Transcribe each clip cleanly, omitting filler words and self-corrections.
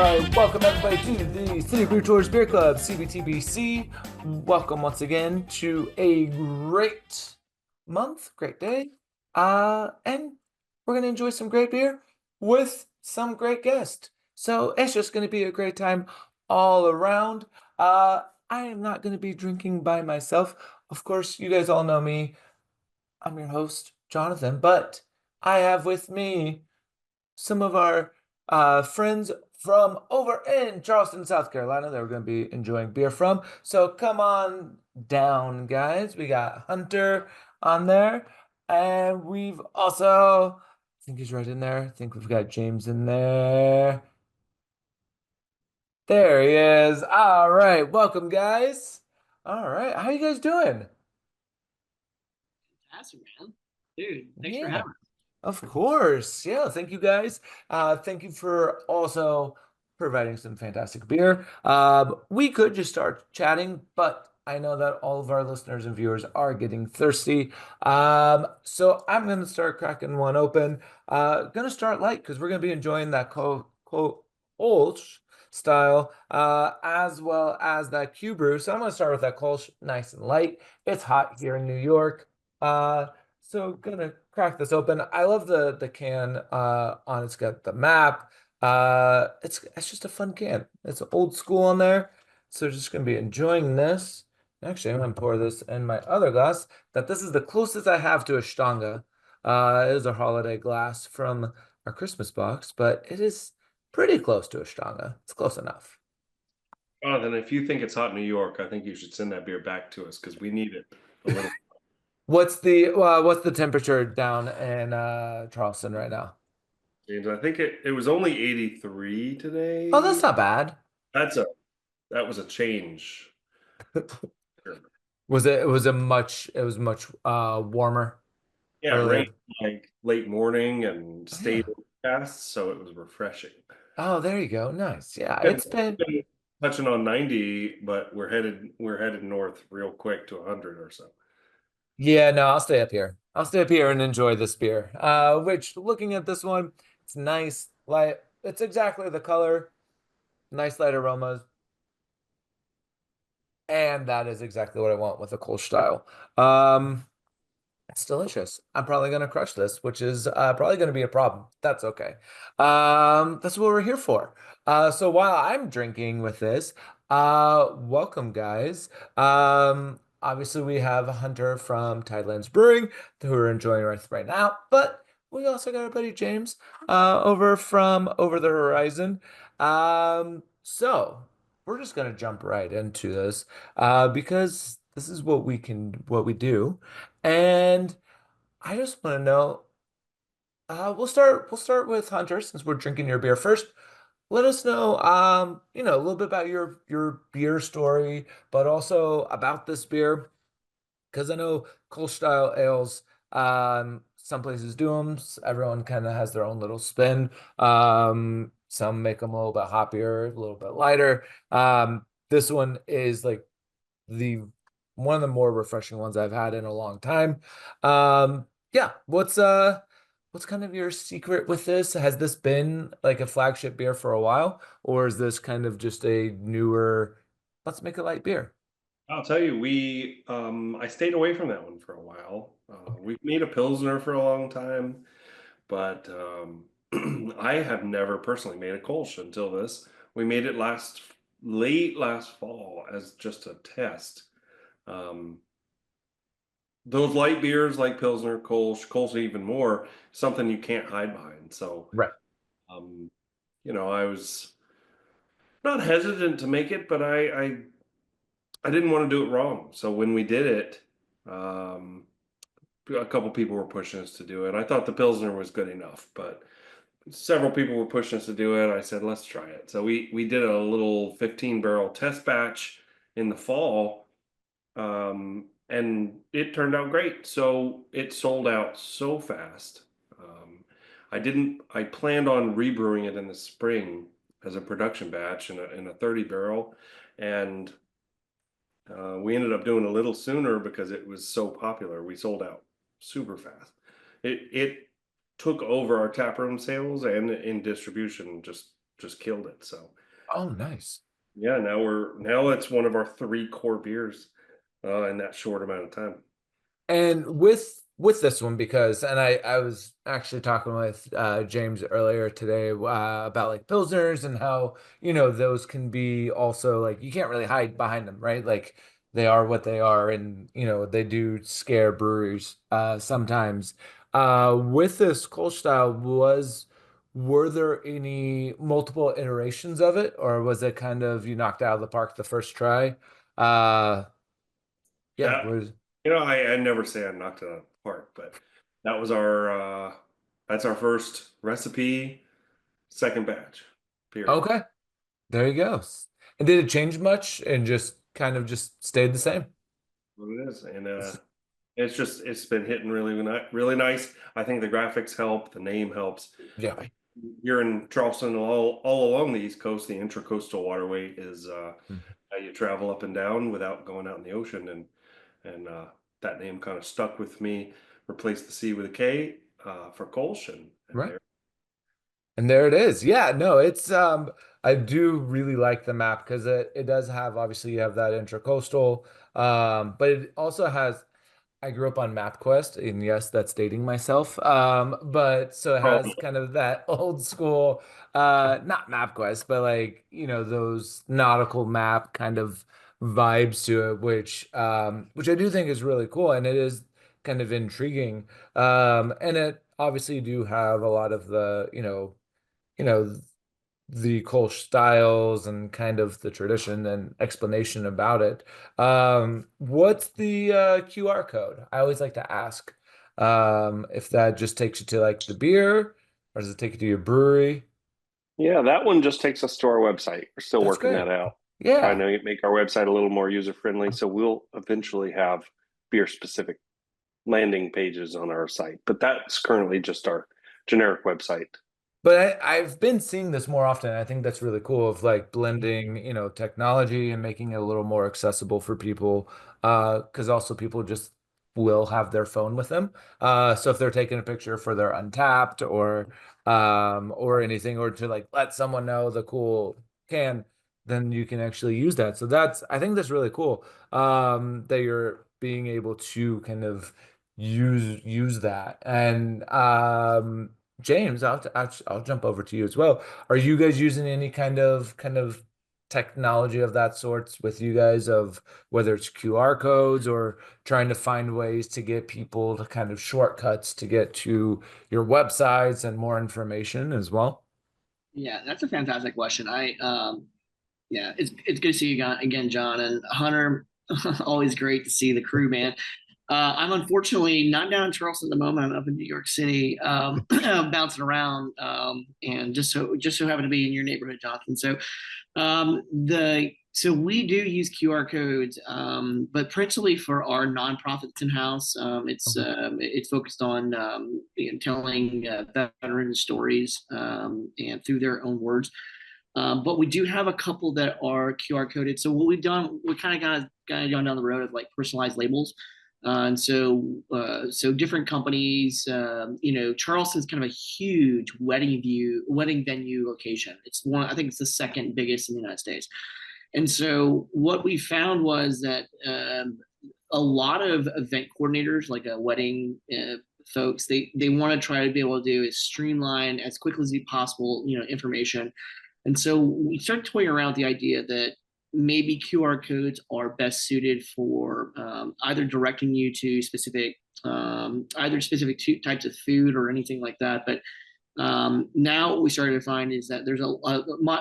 right, welcome everybody to the City Brew Tours Beer Club, CBTBC. Welcome once again to a great month, great day. And we're gonna enjoy some great beer with some great guests. So it's just gonna be a great time all around. I am not gonna be drinking by myself. Of course, you guys all know me. I'm your host, Jonathan, but I have with me some of our friends from over in Charleston, South Carolina that we're going to be enjoying beer from. So come on down, guys. We got Hunter on there, and we've also, I think he's right in there. I think we've got James in there. There he is. All right, welcome, guys. All right, how you guys doing? Fantastic, man. Dude, thanks for Yeah. having us. Of course. Yeah. Thank you guys. Thank you for also providing some fantastic beer. We could just start chatting, but I know that all of our listeners and viewers are getting thirsty. So I'm going to start cracking one open. Going to start light because we're going to be enjoying that Kolsch style, as well as that Q brew. So I'm going to start with that Kolsch nice and light. It's hot here in New York. So gonna crack this open. I love the can on it's got the map. It's just a fun can. It's old school on there. So just gonna be enjoying this. Actually, I'm gonna pour this in my other glass. That this is the closest I have to a Stanga. It is a holiday glass from our Christmas box, but it is pretty close to a Stanga. It's close enough. Jonathan, if you think it's hot in New York, I think you should send that beer back to us because we need it a little. What's the temperature down in Charleston right now? James, I think it was only 83 today. Oh, that's not bad. That's a that was a change. It was much warmer Yeah, it earlier. rained like late morning and Oh, stayed yeah. fast, so it was refreshing. Oh, there you go. Nice. Yeah, Been, it's been. been touching on 90, but we're headed north real quick to 100 or so. Yeah, no, I'll stay up here. I'll stay up here and enjoy this beer. Which looking at this one, it's nice, light. It's exactly the color, nice light aromas, and that is exactly what I want with a Kolsch style. It's delicious. I'm probably gonna crush this, which is probably gonna be a problem. That's okay. That's what we're here for. So while I'm drinking with this, welcome guys. Obviously we have Hunter from Tideland Brewing who are enjoying right now, but we also got our buddy James over from Over the Horizon. So we're just gonna jump right into this because this is what we do. And I just want to know, we'll start with Hunter since we're drinking your beer first. Let us know, a little bit about your beer story, but also about this beer, because I know Kolsch style ales, some places do them. Everyone kind of has their own little spin. Some make them a little bit hoppier, a little bit lighter. This one is like the one of the more refreshing ones I've had in a long time. Yeah, what's kind of your secret with this? Has this been like a flagship beer for a while, or is this kind of just a newer, let's make a light beer? I'll tell you, I stayed away from that one for a while. We've made a Pilsner for a long time, but I have never personally made a Kolsch until this. We made it late last fall as just a test. Um, those light beers like Pilsner, Kolsch even more, something you can't hide behind. So, Right. um, I was not hesitant to make it, but I didn't want to do it wrong. So when we did it, um, a couple people were pushing us to do it. I thought the Pilsner was good enough, but several people were pushing us to do it. I said, let's try it. So we did a little 15 barrel test batch in the fall, and it turned out great. So it sold out so fast. I planned on rebrewing it in the spring as a production batch in a 30 barrel, and we ended up doing a little sooner because it was so popular. We sold out super fast. It took over our taproom sales and in distribution just just killed it. So Oh, nice. yeah, now it's one of our 3 core beers in that short amount of time. And with this one, because I was actually talking with James earlier today about like pilsners and how those can be also like you can't really hide behind them, right? Like they are what they are, and they do scare breweries sometimes. With this Kolsch style, were there any multiple iterations of it, or was it kind of you knocked out of the park the first try? Uh, yeah, That was I never say I knocked it out of the park, but that was that's our first recipe, second batch, period. okay. There you go. And did it change much and just kind of just stayed the same? What it is, and it's been hitting really nice. I think the graphics help, the name helps. Yeah. Here in Charleston, all along the East Coast, the Intercoastal Waterway is Mhm. how you travel up and down without going out in the ocean, and that name kind of stuck with me. Replaced the C with a K for Kolsch, and Right. there. And there it is. Yeah, no, it's I do really like the map because it does have obviously you have that intracoastal but it also has I grew up on MapQuest, and yes, that's dating myself. But so it Oh, has kind of that old school, not MapQuest, but like, those nautical map kind of vibes to it, which I do think is really cool, and it is kind of intriguing. And it obviously do have a lot of the, you know, the Kolsch styles and kind of the tradition and explanation about it. What's the QR code? I always like to ask if that just takes you to like the beer, or does it take you to your brewery? Yeah, that one just takes us to our website. We're still That's working great. that out, trying Yeah. to make our website a little more user friendly. So we'll eventually have beer specific landing pages on our site, but that's currently just our generic website. But I've been seeing this more often. I think that's really cool of like blending, technology and making it a little more accessible for people. Because also people just will have their phone with them. So if they're taking a picture for their Untapped or anything, or to like let someone know the cool can, then you can actually use that. So I think that's really cool. That you're being able to kind of use that. And James, I'll jump over to you as well. Are you guys using any kind of technology of that sorts with you guys of whether it's QR codes or trying to find ways to get people to kind of shortcuts to get to your websites and more information as well? Yeah, that's a fantastic question. Yeah, it's good to see you again, John and Hunter. Always great to see the crew, man. I'm unfortunately not down in Charleston at the moment. I'm up in New York City, bouncing around, and just so happen to be in your neighborhood, Jonathan. So we do use QR codes, but principally for our nonprofits in house. It's focused on telling veteran stories and through their own words. But we do have a couple that are QR coded. So what we've done, we kind of gone down the road of like personalized labels. So different companies, Charleston's kind of a huge wedding venue location. I think it's the second biggest in the United States. And so what we found was that a lot of event coordinators, like a wedding folks, they want to try to be able to do is streamline as quickly as possible, information. And so we started toying around with the idea that maybe QR codes are best suited for either directing you to either specific types of food or anything like that. But now what we started to find is that there's a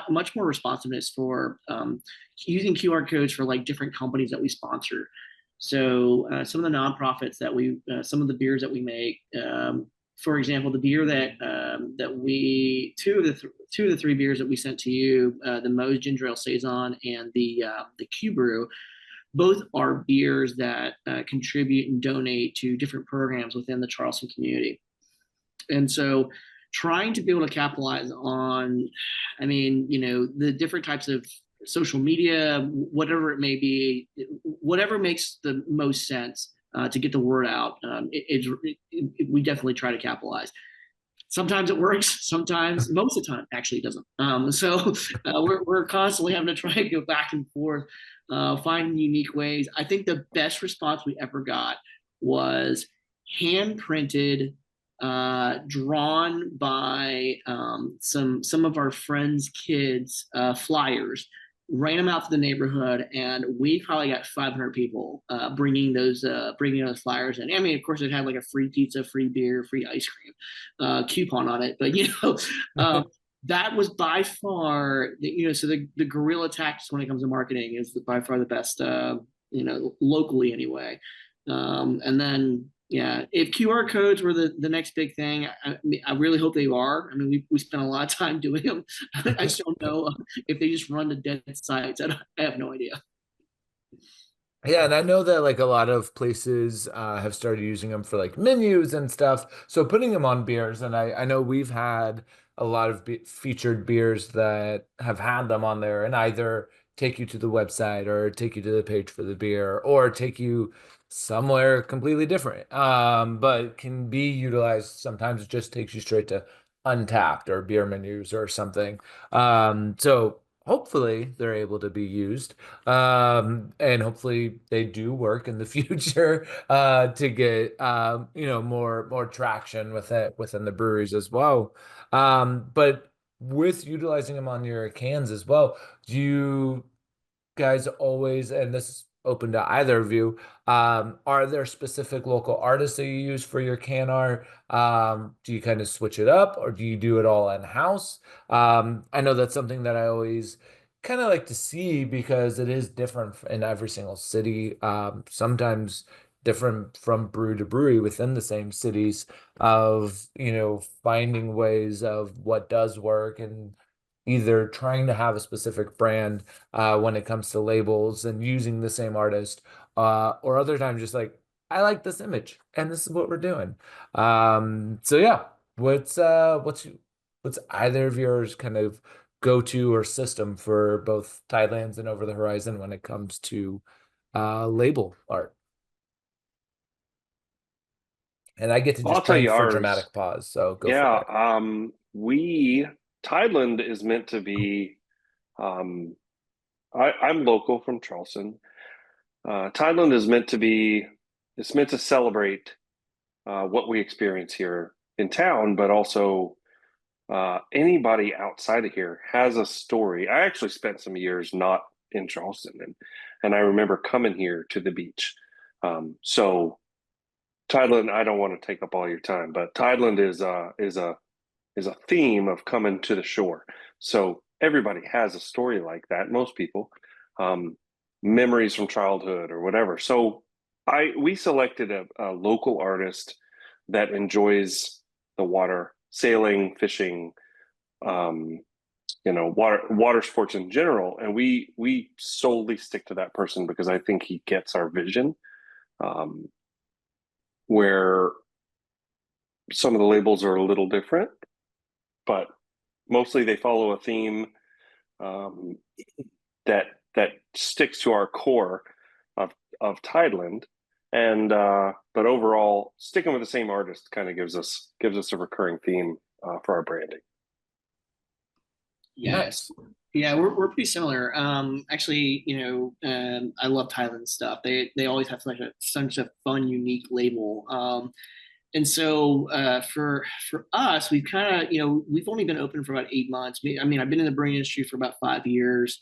much more responsiveness for using QR codes for like different companies that we sponsor. So some of the nonprofits some of the beers that we make, for example, the beer two of the three beers that we sent to you, the Moe's Ginger Ale Saison and the Q Brew, both are beers that contribute and donate to different programs within the Charleston community. And so trying to be able to capitalize on, the different types of social media, whatever it may be, whatever makes the most sense to get the word out, we definitely try to capitalize. sometimes it works, sometimes most of the time actually it doesn't. So we're constantly having to try and go back and forth, finding unique ways. I think the best response we ever got was hand printed, drawn by some of our friends' kids, flyers. Ran them out to the neighborhood, and we probably got 500 people bringing those flyers in. I mean, of course, it had like a free pizza, free beer, free ice cream coupon on it, but that was by far so the guerrilla tactics when it comes to marketing is by far the best, locally anyway. And then yeah, if QR codes were the next big thing, I really hope they are. I mean, we spent a lot of time doing them. I just don't know if they just run to dead sites. I have no idea. Yeah, and I know that like a lot of places have started using them for like menus and stuff. So putting them on beers, and I know we've had a lot of featured beers that have had them on there and either take you to the website or take you to the page for the beer or take you somewhere completely different. But can be utilized. Sometimes it just takes you straight to Untapped or beer menus or something. So hopefully they're able to be used. And hopefully they do work in the future to get more traction with it within the breweries as well. But with utilizing them on your cans as well, do you guys always, and this is open to either of you, are there specific local artists that you use for your can art? Do you kind of switch it up or do you do it all in-house? I know that's something that I always kind of like to see because it is different in every single city. Sometimes different from brew to brewery within the same cities of, finding ways of what does work and either trying to have a specific brand when it comes to labels and using the same artist, or other times just like I like this image and this is what we're doing. So yeah, what's either of yours kind of go-to or system for both Tidelands and Over the Horizon when it comes to label art? And I get to I'll just tell thank you for ours. dramatic pause, so go for Yeah, it. we Tideland is meant to be. Um, I'm local from Charleston. Tideland is meant to be. It's meant to celebrate what we experience here in town, but also anybody outside of here has a story. I actually spent some years not in Charleston, and I remember coming here to the beach. So Tideland, I don't want to take up all your time, but Tideland is a theme of coming to the shore. So everybody has a story like that. Most people, um, memories from childhood or whatever. So we selected a local artist that enjoys the water, sailing, fishing, um, water sports in general, and we solely stick to that person because I think he gets our vision. Um, where some of the labels are a little different, but mostly they follow a theme, um, that sticks to our core of Tideland, and but overall, sticking with the same artist kind of gives us a recurring theme for our branding. Yes. Nice. Yeah, we're pretty similar. Actually, I love Thailand stuff. They always have such a fun, unique label. And so for us, we've kind of we've only been open for about 8 months. I mean, I've been in the brewing industry for about 5 years,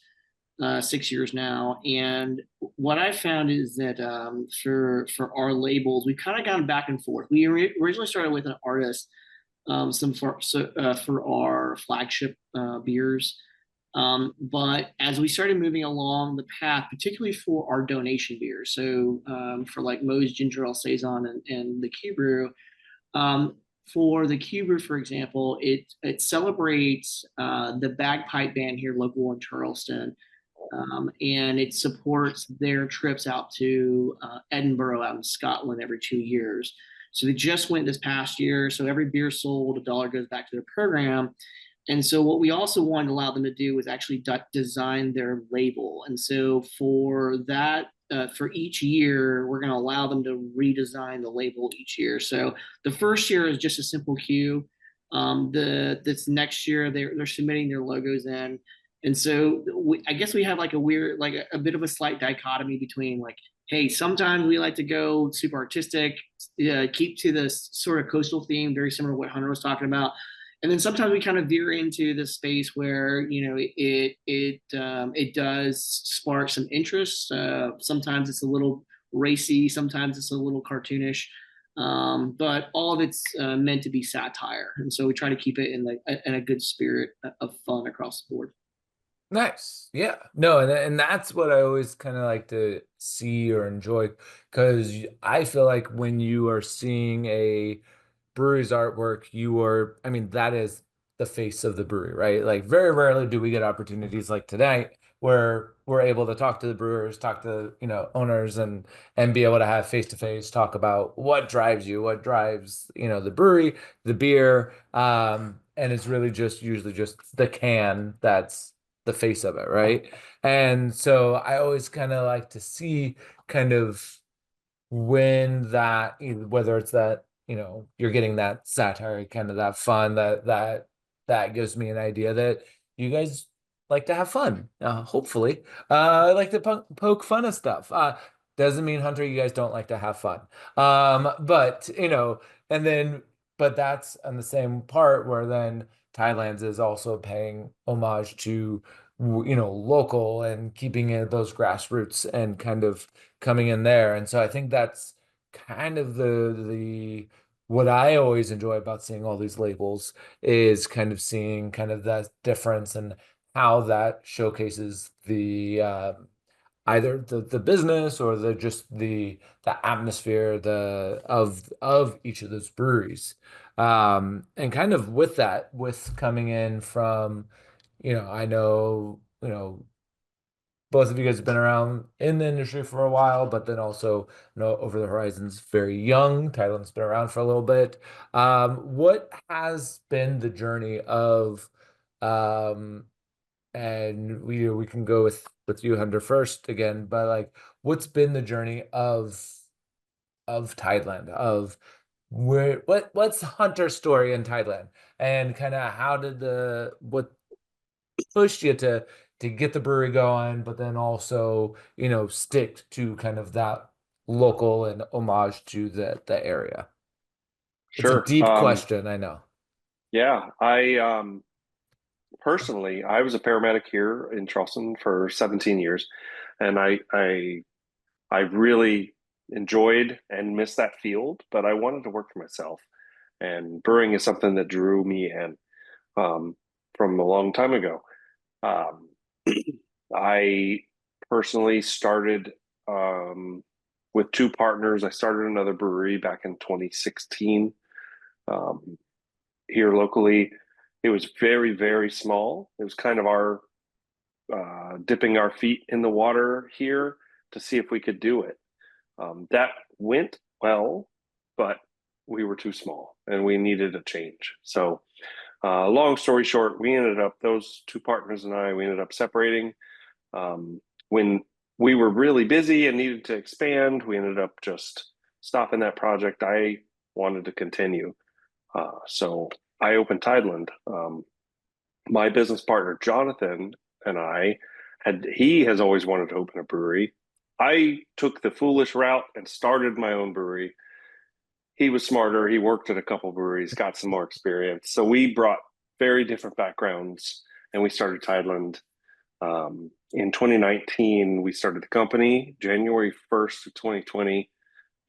6 years now. And what I found is that for our labels, we've kind of gone back and forth. We originally started with an artist, for our flagship beers. But as we started moving along the path, particularly for our donation beers, so for like Moe's Ginger Ale Saison and the Q Brew, um, for the Q Brew, for example, it celebrates the bagpipe band here local in Charleston, and it supports their trips out to Edinburgh out in Scotland every 2 years. So they just went this past year. So every beer sold, $1 goes back to their program. And so what we also wanted to allow them to do was actually design their label. And so for that, for each year, we're going to allow them to redesign the label each year. So the first year is just a simple Q. This next year they're submitting their logos in, and so I guess we have like a weird, like a bit of a slight dichotomy between like, hey, sometimes we like to go super artistic, keep to this sort of coastal theme, very similar to what Hunter was talking about. And then sometimes we kind of veer into the space where, you know, it does spark some interest. Sometimes it's a little racy, sometimes it's a little cartoonish, but all of it's meant to be satire, and so we try to keep it in a good spirit of fun across the board. Nice. Yeah. No, and that's what I always kind of like to see or enjoy, because I feel like when you are seeing a brewery's artwork, I mean, that is the face of the brewery, right? Like very rarely do we get opportunities like tonight where we're able to talk to the brewers, talk to, owners, and be able to have face to face talk about what drives you, what drives, the brewery, the beer. And it's really just usually just the can that's the face of it, right? And so I always kind of like to see kind of when that, whether it's that, you're getting that satire, kind of that fun, that gives me an idea that you guys like to have fun. Hopefully, like to poke fun of stuff. Doesn't mean, Hunter, you guys don't like to have fun. But and then, but that's on the same part where then Tidelands is also paying homage to, local, and keeping it those grassroots and kind of coming in there. And so I think that's kind of the what I always enjoy about seeing all these labels is kind of seeing kind of that difference and how that showcases the either the business or the just the atmosphere of each of those breweries. And kind of with that, with coming in from, I know, both of you guys have been around in the industry for a while, but then also, Over the Horizon's very young. Thailand's been around for a little bit. What has been the journey of, and we can go with you, Hunter, first again, but like, what's been the journey of Tideland, of what's Hunter's story in Thailand, and kind of how did what pushed you to get the brewery going, but then also, stick to kind of that local and homage to the area? It's a Sure. deep question, I know. Yeah, I personally, I was a paramedic here in Charleston for 17 years, and I really enjoyed and missed that field, but I wanted to work for myself. And brewing is something that drew me in um, from a long time ago. Um, I personally started with two partners. I started another brewery back in 2016 um, here locally. It was very, very small. It was kind of our dipping our feet in the water here to see if we could do it. That went well, but we were too small and we needed a change. So, long story short, those two partners and we ended up separating. When we were really busy and needed to expand, we ended up just stopping that project. I wanted to continue. So I opened Tideland. My business partner, Jonathan, and he has always wanted to open a brewery. I took the foolish route and started my own brewery. He was smarter. He worked at a couple breweries, got some more experience. So we brought very different backgrounds and we started Tideland. In 2019, we started the company. January 1st of 2020,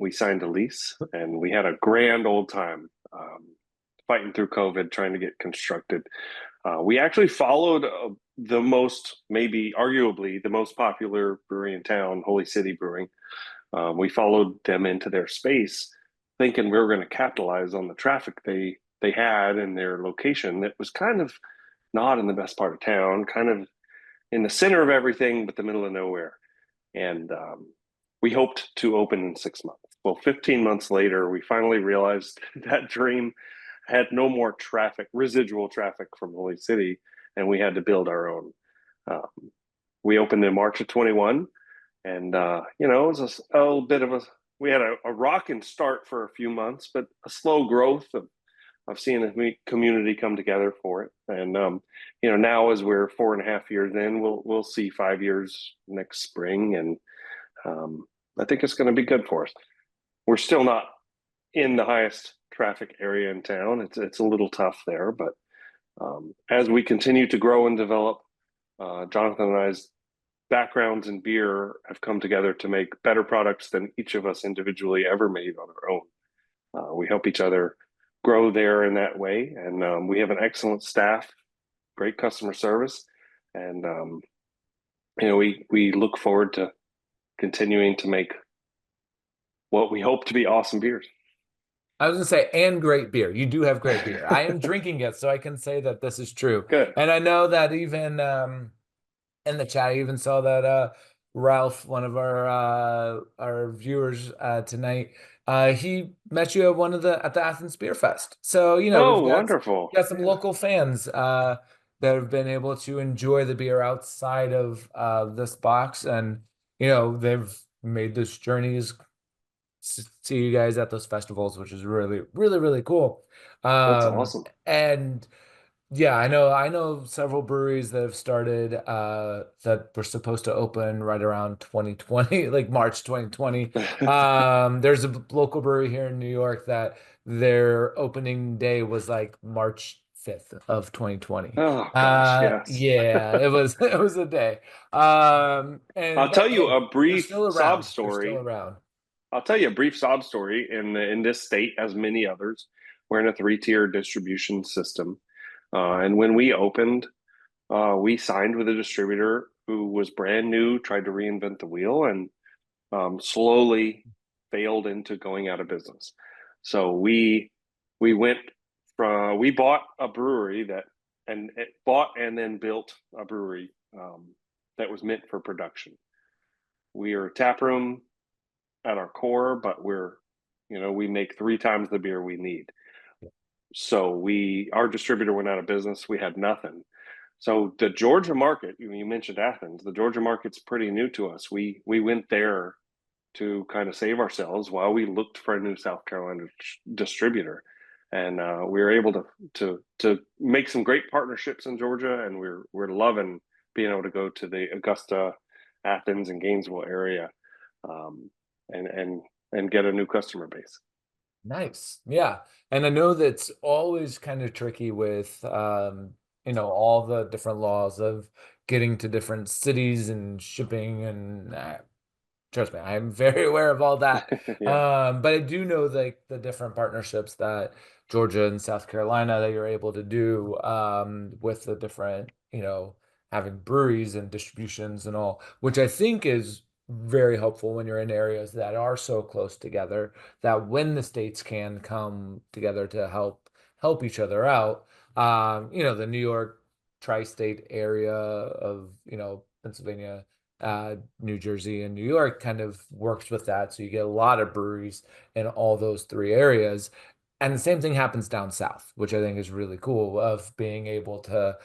we signed a lease and we had a grand old time fighting through COVID, trying to get constructed. We actually followed maybe arguably the most popular brewery in town, Holy City Brewing. We followed them into their space, thinking we were going to capitalize on the traffic they had in their location that was kind of not in the best part of town, kind of in the center of everything, but the middle of nowhere. And we hoped to open in 6 months. Well, 15 months later, we finally realized that dream had no more residual traffic from Holy City, and we had to build our own. We opened in March of 21, and it was a little bit of we had a rocking start for a few months, but a slow growth of seeing the community come together for it. And now as we're 4.5 years in, we'll see 5 years next spring, and I think it's going to be good for us. We're still not in the highest traffic area in town. It's a little tough there, but as we continue to grow and develop, Jonathan and I's backgrounds in beer have come together to make better products than each of us individually ever made on our own. We help each other grow there in that way, and we have an excellent staff, great customer service, and we look forward to continuing to make what we hope to be awesome beers. I was gonna say, and great beer. You do have great beer. I am drinking it, so I can say that this is true. Good. And I know that even in the chat, I even saw that Ralph, one of our viewers tonight, he met you at the Athens Beer Fest. So Oh, we've wonderful. got some local fans that have been able to enjoy the beer outside of this box, and they've made this journey see you guys at those festivals, which is really, really, really cool. That's awesome. And yeah, I know several breweries that have started that were supposed to open right around 2020, like March 2020. There's a local brewery here in New York that their opening day was like March 5th of 2020. Oh gosh, yes. Yeah, it was a day. And I'll tell you hey, a brief they're still around. sob They're story. still around. I'll tell you a brief sob story. In this state, as many others, we're in a 3-tier distribution system. And when we opened, we signed with a distributor who was brand new, tried to reinvent the wheel, and slowly failed into going out of business. So we bought a brewery bought and then built a brewery that was meant for production. We are a tap room at our core, but we make 3 times the beer we need. So our distributor went out of business. We had nothing. So the Georgia market, you mentioned Athens, the Georgia market's pretty new to us. We went there to kind of save ourselves while we looked for a new South Carolina distributor. And we were able to make some great partnerships in Georgia, and we're loving being able to go to the Augusta, Athens, and Gainesville area, and get a new customer base. Nice. Yeah. And I know that's always kind of tricky with all the different laws of getting to different cities and shipping, and trust me, I'm very aware of all that. Yeah. But I do know the different partnerships that Georgia and South Carolina that you're able to do with the different, having breweries and distributions and all, which I think is very helpful when you're in areas that are so close together, that when the states can come together to help each other out, the New York tri-state area of, Pennsylvania, New Jersey, and New York kind of works with that. So you get a lot of breweries in all those 3 areas. And the same thing happens down south, which I think is really cool, of being able to,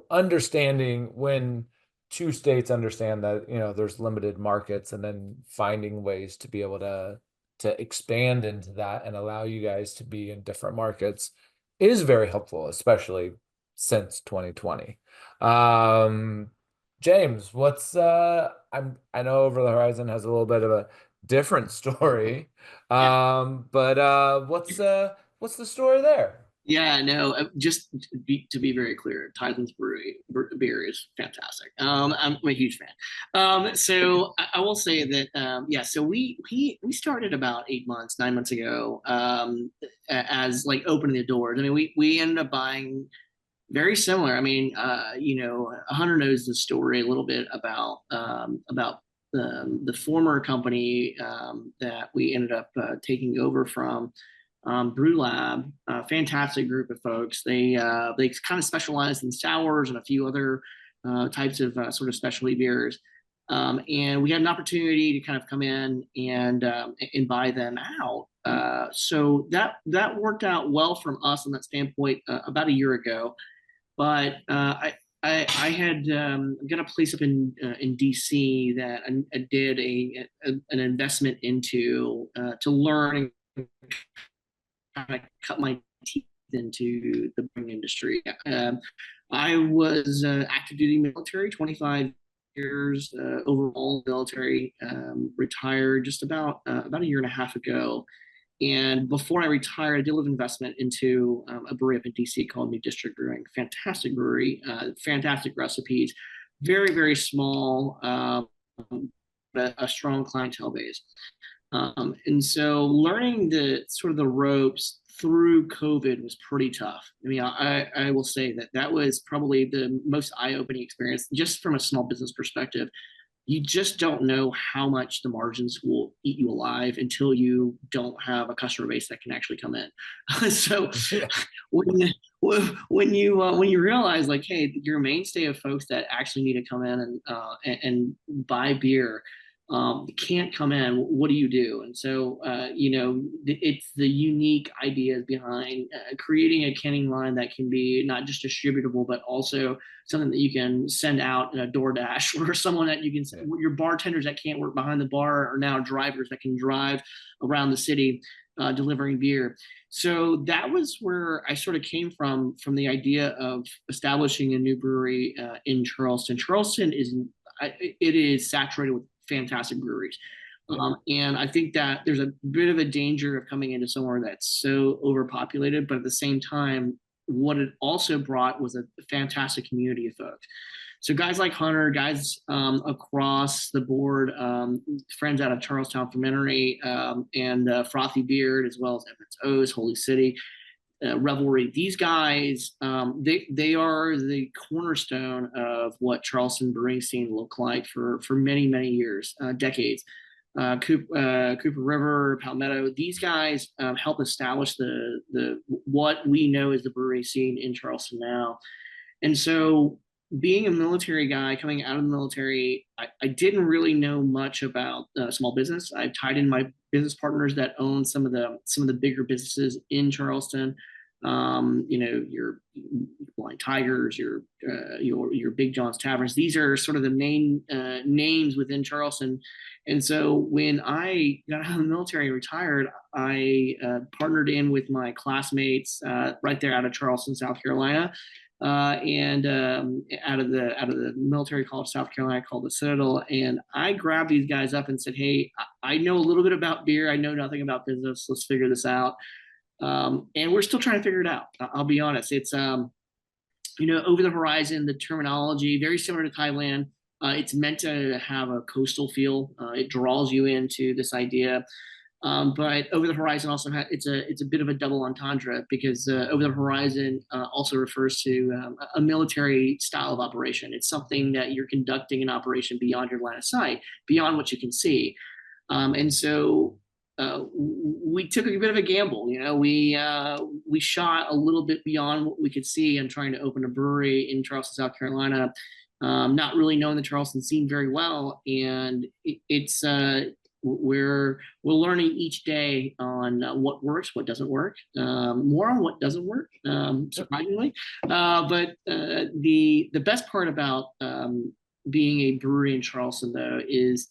understanding when 2 states understand that, there's limited markets, and then finding ways to be able to expand into that and allow you guys to be in different markets is very helpful, especially since 2020. James, I know Over the Horizon has a little bit of a different story. But what's the story there? Yeah, no, just to be very clear, Tideland's beer is fantastic. I'm a huge fan. So I will say that, so we started about 9 months ago, as like opening the doors. I mean, we ended up buying very similar. I mean, Hunter knows the story a little bit about the former company that we ended up taking over from. Brew Lab, a fantastic group of folks. They kind of specialize in sours and a few other types of sort of specialty beers. And we had an opportunity to kind of come in and buy them out. So that worked out well from us on that standpoint about a year ago. But I had got a place up in DC that I did an investment into to learn and kind of cut my teeth into the brewing industry. I was active duty military, 25 years overall military. Retired just about a year and a half ago. And before I retired, I did a little investment into a brewery up in DC called New District Brewing. Fantastic brewery, fantastic recipes, very, very small, but a strong clientele base. And so learning the sort of the ropes through COVID was pretty tough. I mean, I will say that that was probably the most eye-opening experience, just from a small business perspective. You just don't know how much the margins will eat you alive until you don't have a customer base that can actually come in. So Yeah. when you realize, like, hey, your mainstay of folks that actually need to come in and buy beer can't come in, what do you do? And so it's the unique ideas behind creating a canning line that can be not just distributable, but also something that you can send out in a DoorDash, or someone that you can, your bartenders that can't work behind the bar are now drivers that can drive around the city delivering beer. So that was where I sort of came from the idea of establishing a new brewery in Charleston. Charleston it is saturated with fantastic breweries. And I think that there's a bit of a danger of coming into somewhere that's so overpopulated, but at the same time, what it also brought was a fantastic community of folks. So guys like Hunter, guys across the board, friends out of Charlestown Fermentary, and Frothy Beard, as well as Evans O's, Holy City, Revelry. These guys, they are the cornerstone of what Charleston brewing scene looked like for many, many years, decades. Cooper River, Palmetto, these guys help establish the what we know as the brewery scene in Charleston now. And so, being a military guy coming out of the military, I didn't really know much about small business. I've tied in my business partners that own some of the bigger businesses in Charleston. Your Blind Tigers, your Big John's Taverns. These are sort of the main names within Charleston. And so when I got out of the military and retired, I partnered in with my classmates right there out of Charleston, South Carolina, and out of the military college, South Carolina, called the Citadel. And I grabbed these guys up and said, "Hey, I know a little bit about beer. I know nothing about business. Let's figure this out." And we're still trying to figure it out. I'll be honest. It's over the horizon. The terminology very similar to Thailand. It's meant to have a coastal feel. It draws you into this idea. But over the horizon also it's a bit of a double entendre, because over the horizon also refers to a military style of operation. It's something that you're conducting an operation beyond your line of sight, beyond what you can see. And so we took a bit of a gamble. We shot a little bit beyond what we could see and trying to open a brewery in Charleston, South Carolina, not really knowing the Charleston scene very well. And we're learning each day on what works, what doesn't work, more on what doesn't work, surprisingly. But the best part about being a brewery in Charleston, though, is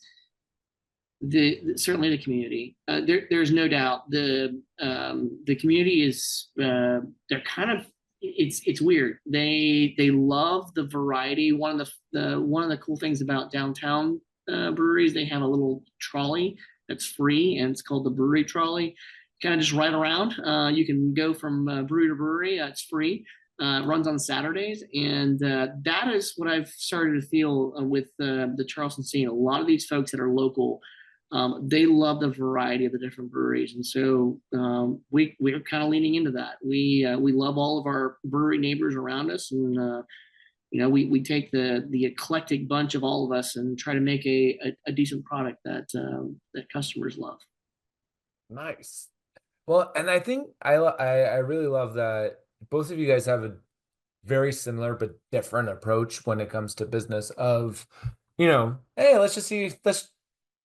certainly the community. There's no doubt the community is they're kind of, it's weird. They love the variety. One of the cool things about downtown breweries, they have a little trolley that's free, and it's called the brewery trolley. Kind of just ride around. You can go from brewery to brewery. It's free. Runs on Saturdays, and that is what I've started to feel with the Charleston scene. A lot of these folks that are local, they love the variety of the different breweries, and so we're kind of leaning into that. We love all of our brewery neighbors around us, and we take the eclectic bunch of all of us and try to make a decent product that customers love. Nice. Well, and I think I really love that both of you guys have a very similar but different approach when it comes to business of, hey, let's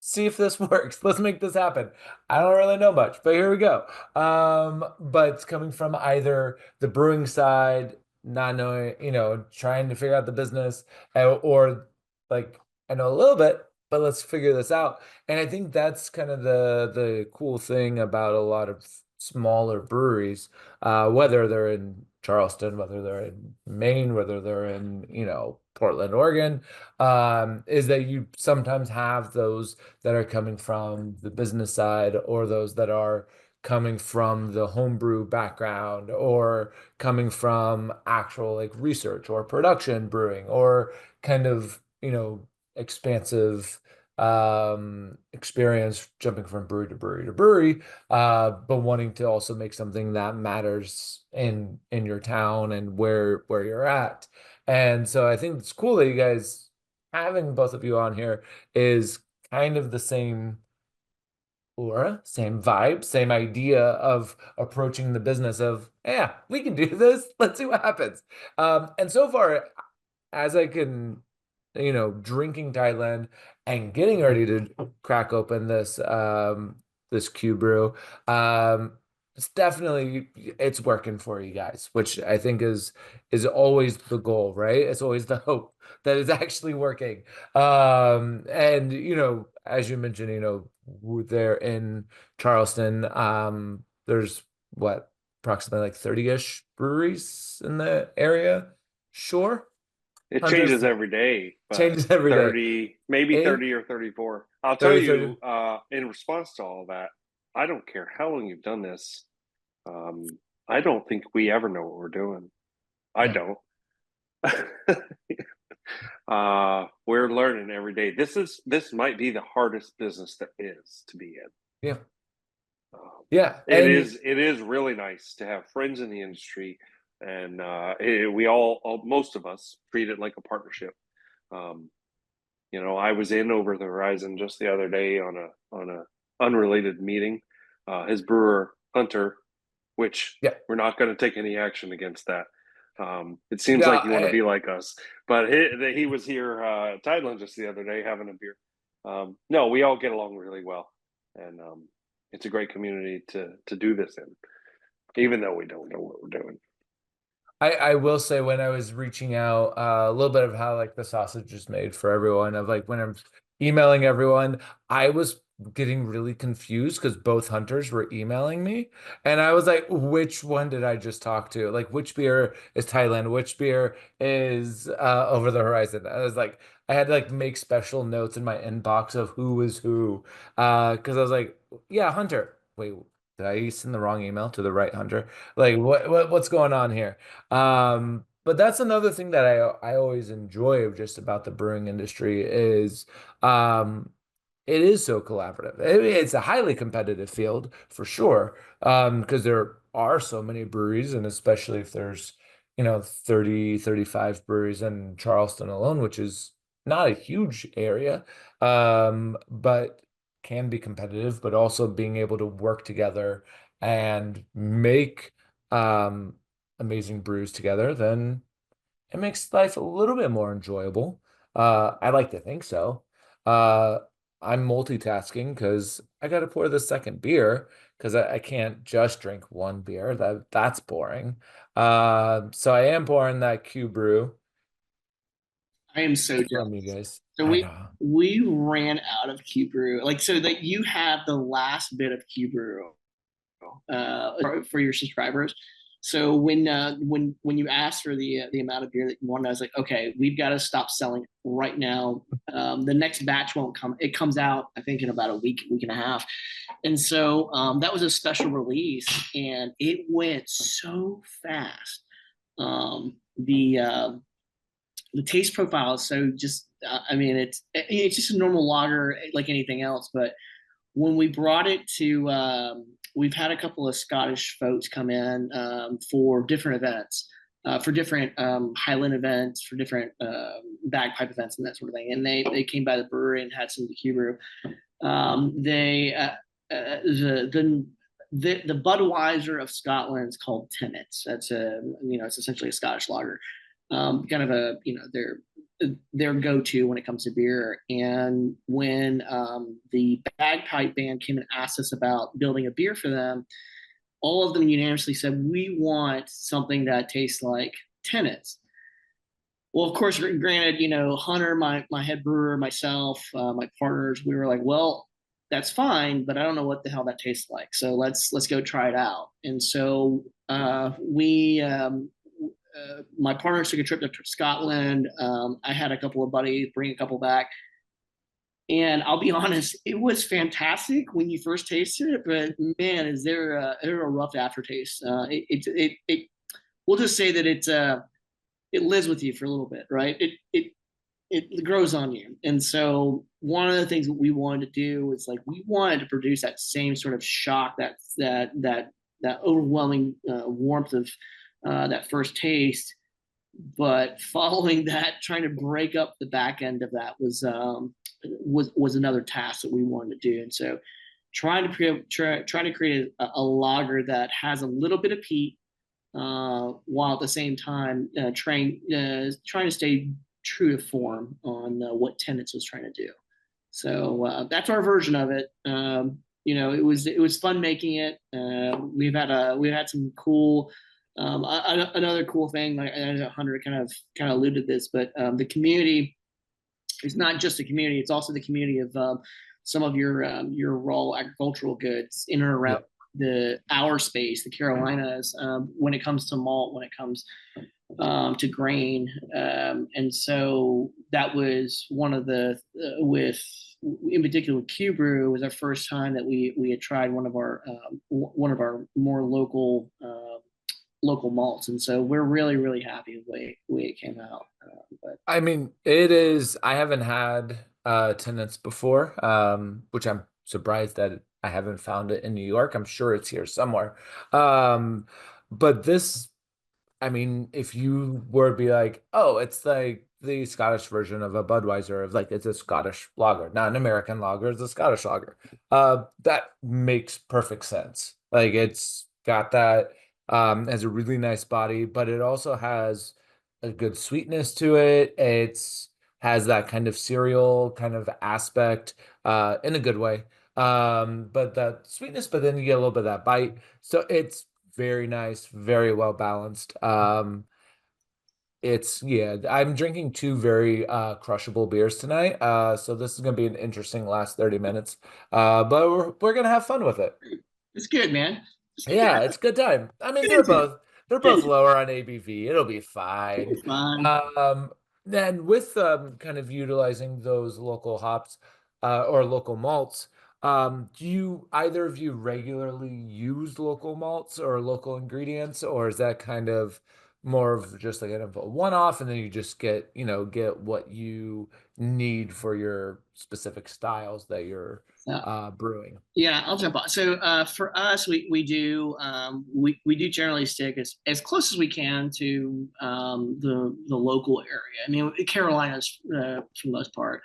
see if this works. Let's make this happen. I don't really know much, but here we go. But it's coming from either the brewing side, not knowing, trying to figure out the business, or like, I know a little bit, but let's figure this out. And I think that's kind of the cool thing about a lot of, smaller breweries, whether they're in Charleston, whether they're in Maine, whether they're in, Portland, Oregon, is that you sometimes have those that are coming from the business side, or those that are coming from the homebrew background, or coming from actual like research or production brewing, or kind of, expansive experience jumping from brewery to brewery to brewery, but wanting to also make something that matters in your town and where you're at. And so I think it's cool that you guys, having both of you on here, is kind of the same aura, same vibe, same idea of approaching the business of, yeah, we can do this. Let's see what happens. And so far, as I can, drinking Tideland and getting ready to crack open this Q brew, it's definitely, it's working for you guys, which I think is always the goal, right? It's always the hope that it's actually working. And as you mentioned, they're in Charleston. There's what, approximately like 30-ish breweries in the area. Sure. It Hunter's changes every day, but changes every day. 30, maybe 30 or 34. I'll tell 30, you, in response to all that, I don't care how long you've done this. I don't think we ever know what we're doing. I don't. We're learning every day. This might be the hardest business there is to be in. Yeah. Yeah. It is really nice to have friends in the industry, and we all, most of us, treat it like a partnership. I was in Over the Horizon just the other day on a unrelated meeting. His brewer Hunter, which we're not going to take any action against that. It seems like you want to be like us, but he was here at Tideland just the other day having a beer. No, we all get along really well, and it's a great community to do this in, even though we don't know what we're doing. I will say, when I was reaching out, a little bit of how like the sausage is made for everyone, of like when I'm emailing everyone, I was getting really confused because both hunters were emailing me, and I was like, which one did I just talk to? Like, which beer is Thailand? Which beer is Over the Horizon? I was like, I had to like make special notes in my inbox of who was who, because I was like, yeah, Hunter. Wait, did I send the wrong email to the right Hunter? Like, what's going on here? But that's another thing that I always enjoy just about the brewing industry is, it is so collaborative. It's a highly competitive field for sure, because there are so many breweries, and especially if there's, 30, 35 breweries in Charleston alone, which is not a huge area, but can be competitive, but also being able to work together and make amazing brews together, then it makes life a little bit more enjoyable. I like to think so. Uh, I'm multitasking because I got to pour the second beer, because I can't just drink one beer. That's boring. So I am pouring that Q brew I am so from you jealous. guys. So I we know. we ran out of Q brew, like, so that you have the last bit of Q brew for your subscribers. So when you asked for the amount of beer that you wanted, I was like, okay, we've got to stop selling right now. The next batch won't come. It comes out, I think, in about a week and a half. And so that was a special release, and it went so fast. The taste profile is so just. I mean, it's just a normal lager like anything else, but when we brought it to, we've had a couple of Scottish folks come in for different events, for different Highland events, for different bagpipe events and that sort of thing. And they came by the brewery and had some of the Q brew. The Budweiser of Scotland is called Tennent's. That's it's essentially a Scottish lager, kind of a their go-to when it comes to beer. And when the bagpipe band came and asked us about building a beer for them, all of them unanimously said, we want something that tastes like Tennent's. Well, of course, granted, Hunter, my head brewer, myself, my partners, we were like, well, that's fine, but I don't know what the hell that tastes like. So let's go try it out. And so my partners took a trip to Scotland. I had a couple of buddies bring a couple back. And I'll be honest, it was fantastic when you first tasted it, but man, is there a rough aftertaste? We'll just say that it lives with you for a little bit, right? It grows on you. And so one of the things that we wanted to do is like we wanted to produce that same sort of shock, that overwhelming warmth of that first taste. But following that, trying to break up the back end of that was another task that we wanted to do. And so trying to create a lager that has a little bit of peat, while at the same time trying to stay true to form on what Tenets was trying to do. So that's our version of it. It was fun making it. We've had some cool. Another cool thing, like Hunter kind of alluded to this, but the community is not just a community; it's also the community of some of your raw agricultural goods in and around our space, the Carolinas, when it comes to malt, when it comes to grain, and so that was one of the in particular Q Brew was our first time that we had tried one of our more local malts, and so we're really happy with the way it came out. But I mean, it is. I haven't had Tenants before, which I'm surprised that I haven't found it in New York. I'm sure it's here somewhere. But this, I mean, if you were to be like, oh, it's like the Scottish version of a Budweiser, of like it's a Scottish lager, not an American lager, it's a Scottish lager. That makes perfect sense. Like it's got that, has a really nice body, but it also has a good sweetness to it. It's has that kind of cereal kind of aspect, in a good way. But that sweetness, but then you get a little bit of that bite. So it's very nice, very well balanced. I'm drinking two very crushable beers tonight. So this is gonna be an interesting last 30 minutes. But we're gonna have fun with it. it's good, man. Yeah, it's a good time. I mean, Get into it. they're both lower on ABV. It'll be fine. It's fine. Then with kind of utilizing those local hops or local malts, do you either of you regularly use local malts or local ingredients, or is that kind of more of just like kind of a one-off, and then you just get what you need for your specific styles that you're brewing? Yeah, I'll jump on. So for us, we do generally stick as close as we can to the local area. I mean, Carolinas for the most part.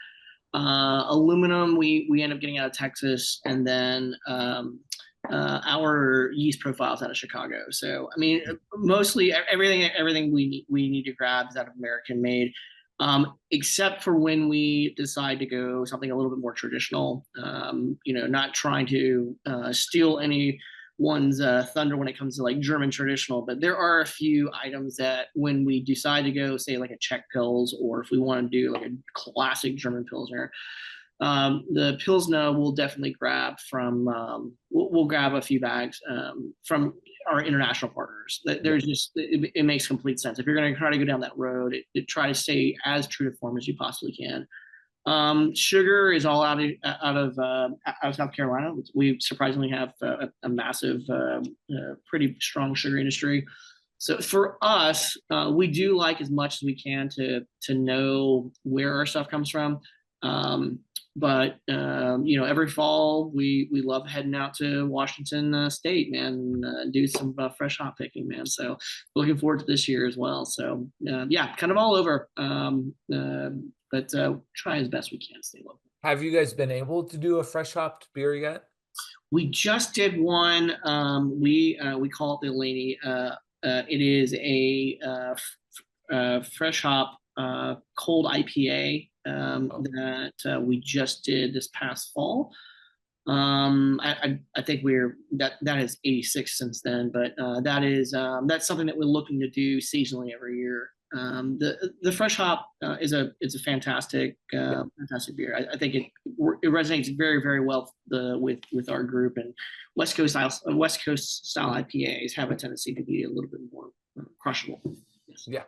Aluminum, we end up getting out of Texas, and then our yeast profiles out of Chicago. So I mean, mostly everything we need to grab is out of American made. Except for when we decide to go something a little bit more traditional, not trying to steal anyone's thunder when it comes to like German traditional, but there are a few items that when we decide to go, say like a Czech Pils, or if we want to do like a classic German Pilsner, the Pilsner we'll definitely grab from, we'll grab a few bags from our international partners. There's just it makes complete sense. If you're going to try to go down that road, try to stay as true to form as you possibly can. Sugar is all out of South Carolina. We surprisingly have a massive, pretty strong sugar industry. So for us, we do like as much as we can to know where our stuff comes from. But every fall we love heading out to Washington State, man, and do some fresh hop picking, man. So looking forward to this year as well. So kind of all over, but try as best we can to stay local. Have you guys been able to do a fresh hopped beer yet? We just did one. We call it the Laney. It is a fresh hop cold IPA that we just did this past fall. I think that is 86 since then, but that's something that we're looking to do seasonally every year. The fresh hop is a fantastic fantastic beer. I think it resonates very very well with our group, and West Coast style IPAs have a tendency to be a little bit more crushable. Yes. Yeah.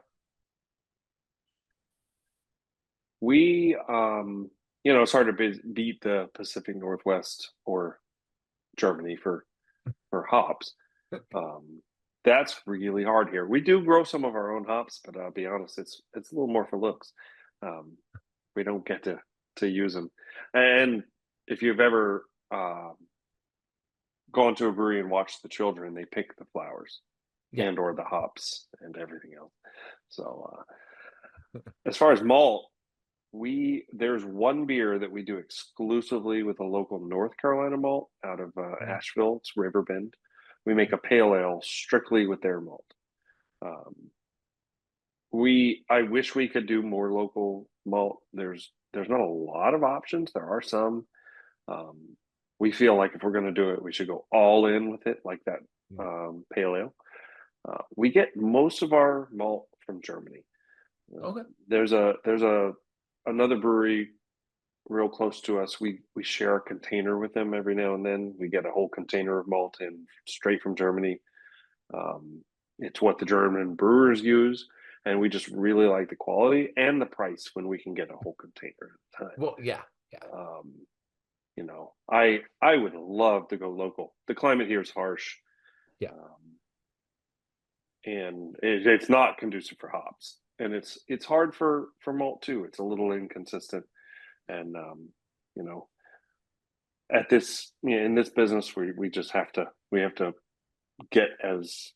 We, it's hard to beat the Pacific Northwest or Germany for hops. That's really hard here. We do grow some of our own hops, but I'll be honest, it's a little more for looks. We don't get to use them. And if you've ever gone to a brewery and watched the children, they pick the flowers and or the hops and everything else. So as far as malt, there's one beer that we do exclusively with a local North Carolina malt out of Asheville. It's Riverbend. We make a pale ale strictly with their malt. I wish we could do more local malt. There's not a lot of options. There are some. We feel like if we're going to do it, we should go all in with it, like that pale ale. We get most of our malt from Germany. Okay. There's another brewery real close to us. We share a container with them every now and then. We get a whole container of malt in straight from Germany. It's what the German brewers use, and we just really like the quality and the price when we can get a whole container at a time. Well, yeah. I would love to go local. The climate here is harsh. Yeah. And it's not conducive for hops, and it's hard for malt too. It's a little inconsistent. And at this in this business, we just have to get as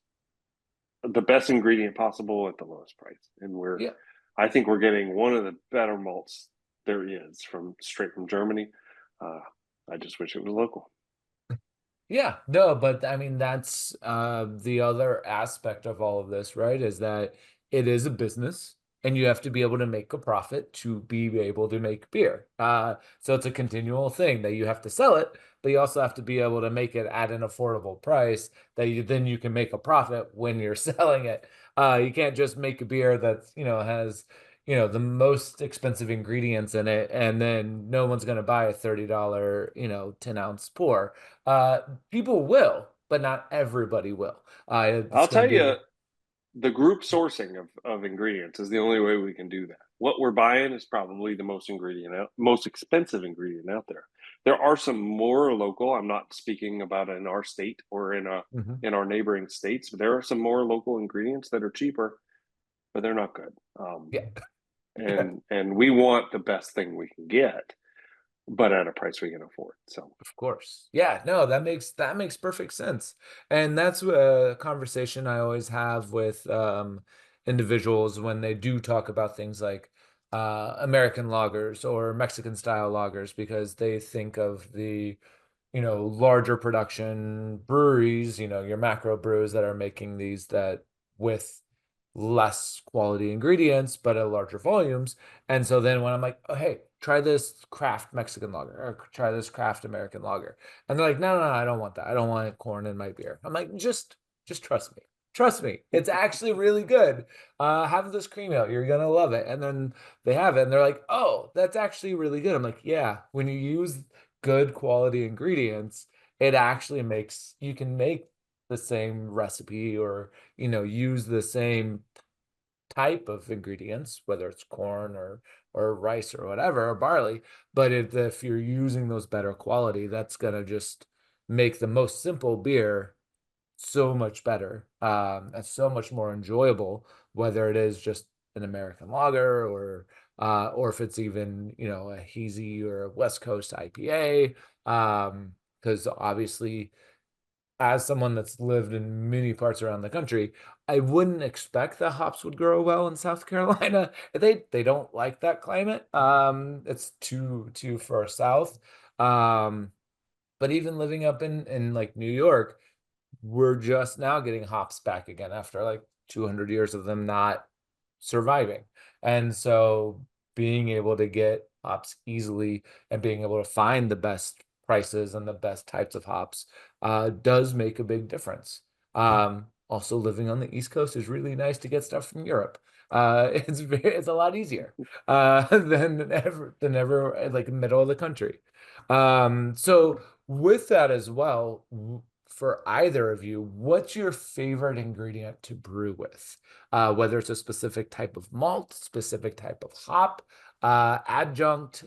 the best ingredient possible at the lowest price, and I think we're getting one of the better malts there is straight from Germany. I just wish it was local. Yeah, no, but I mean, that's the other aspect of all of this, right? Is that it is a business and you have to be able to make a profit to be able to make beer. So it's a continual thing that you have to sell it, but you also have to be able to make it at an affordable price that you can make a profit when you're selling it. You can't just make a beer that, has the most expensive ingredients in it, and then no one's going to buy a $30, 10-ounce pour. People will, but not everybody will. I'll tell you, the group sourcing of ingredients is the only way we can do that. What we're buying is probably the most expensive ingredient out there. There are some more local. I'm not speaking about in our state or in our neighboring states, but there are some more local ingredients that are cheaper, but they're not good. And we want the best thing we can get, but at a price we can afford. So of course, yeah, no, that makes perfect sense, and that's a conversation I always have with individuals when they do talk about things like American lagers or Mexican style lagers, because they think of the larger production breweries, your macro brews that are making these that with less quality ingredients but at larger volumes. And so then when I'm like, oh hey, try this craft Mexican lager or try this craft American lager, and they're like, no, I don't want that, I don't want corn in my beer. I'm like, just trust me, it's actually really good. Have this cream ale, you're gonna love it. And then they have it and they're like, oh, that's actually really good. I'm like, yeah, when you use good quality ingredients, it actually makes you can make the same recipe or use the same type of ingredients, whether it's corn or rice or whatever, or barley. But if you're using those better quality, that's gonna just make the most simple beer so much better, and so much more enjoyable, whether it is just an American lager or if it's even a hazy or a West Coast IPA, because obviously, as someone that's lived in many parts around the country, I wouldn't expect that hops would grow well in South Carolina. They don't like that climate. It's too far south. But even living up in like New York, we're just now getting hops back again after like 200 years of them not surviving. And so being able to get hops easily and being able to find the best prices and the best types of hops does make a big difference. also living on the East Coast is really nice to get stuff from Europe. It's a lot easier than ever like middle of the country. So with that as well, for either of you, what's your favorite ingredient to brew with? Whether it's a specific type of malt, specific type of hop, adjunct,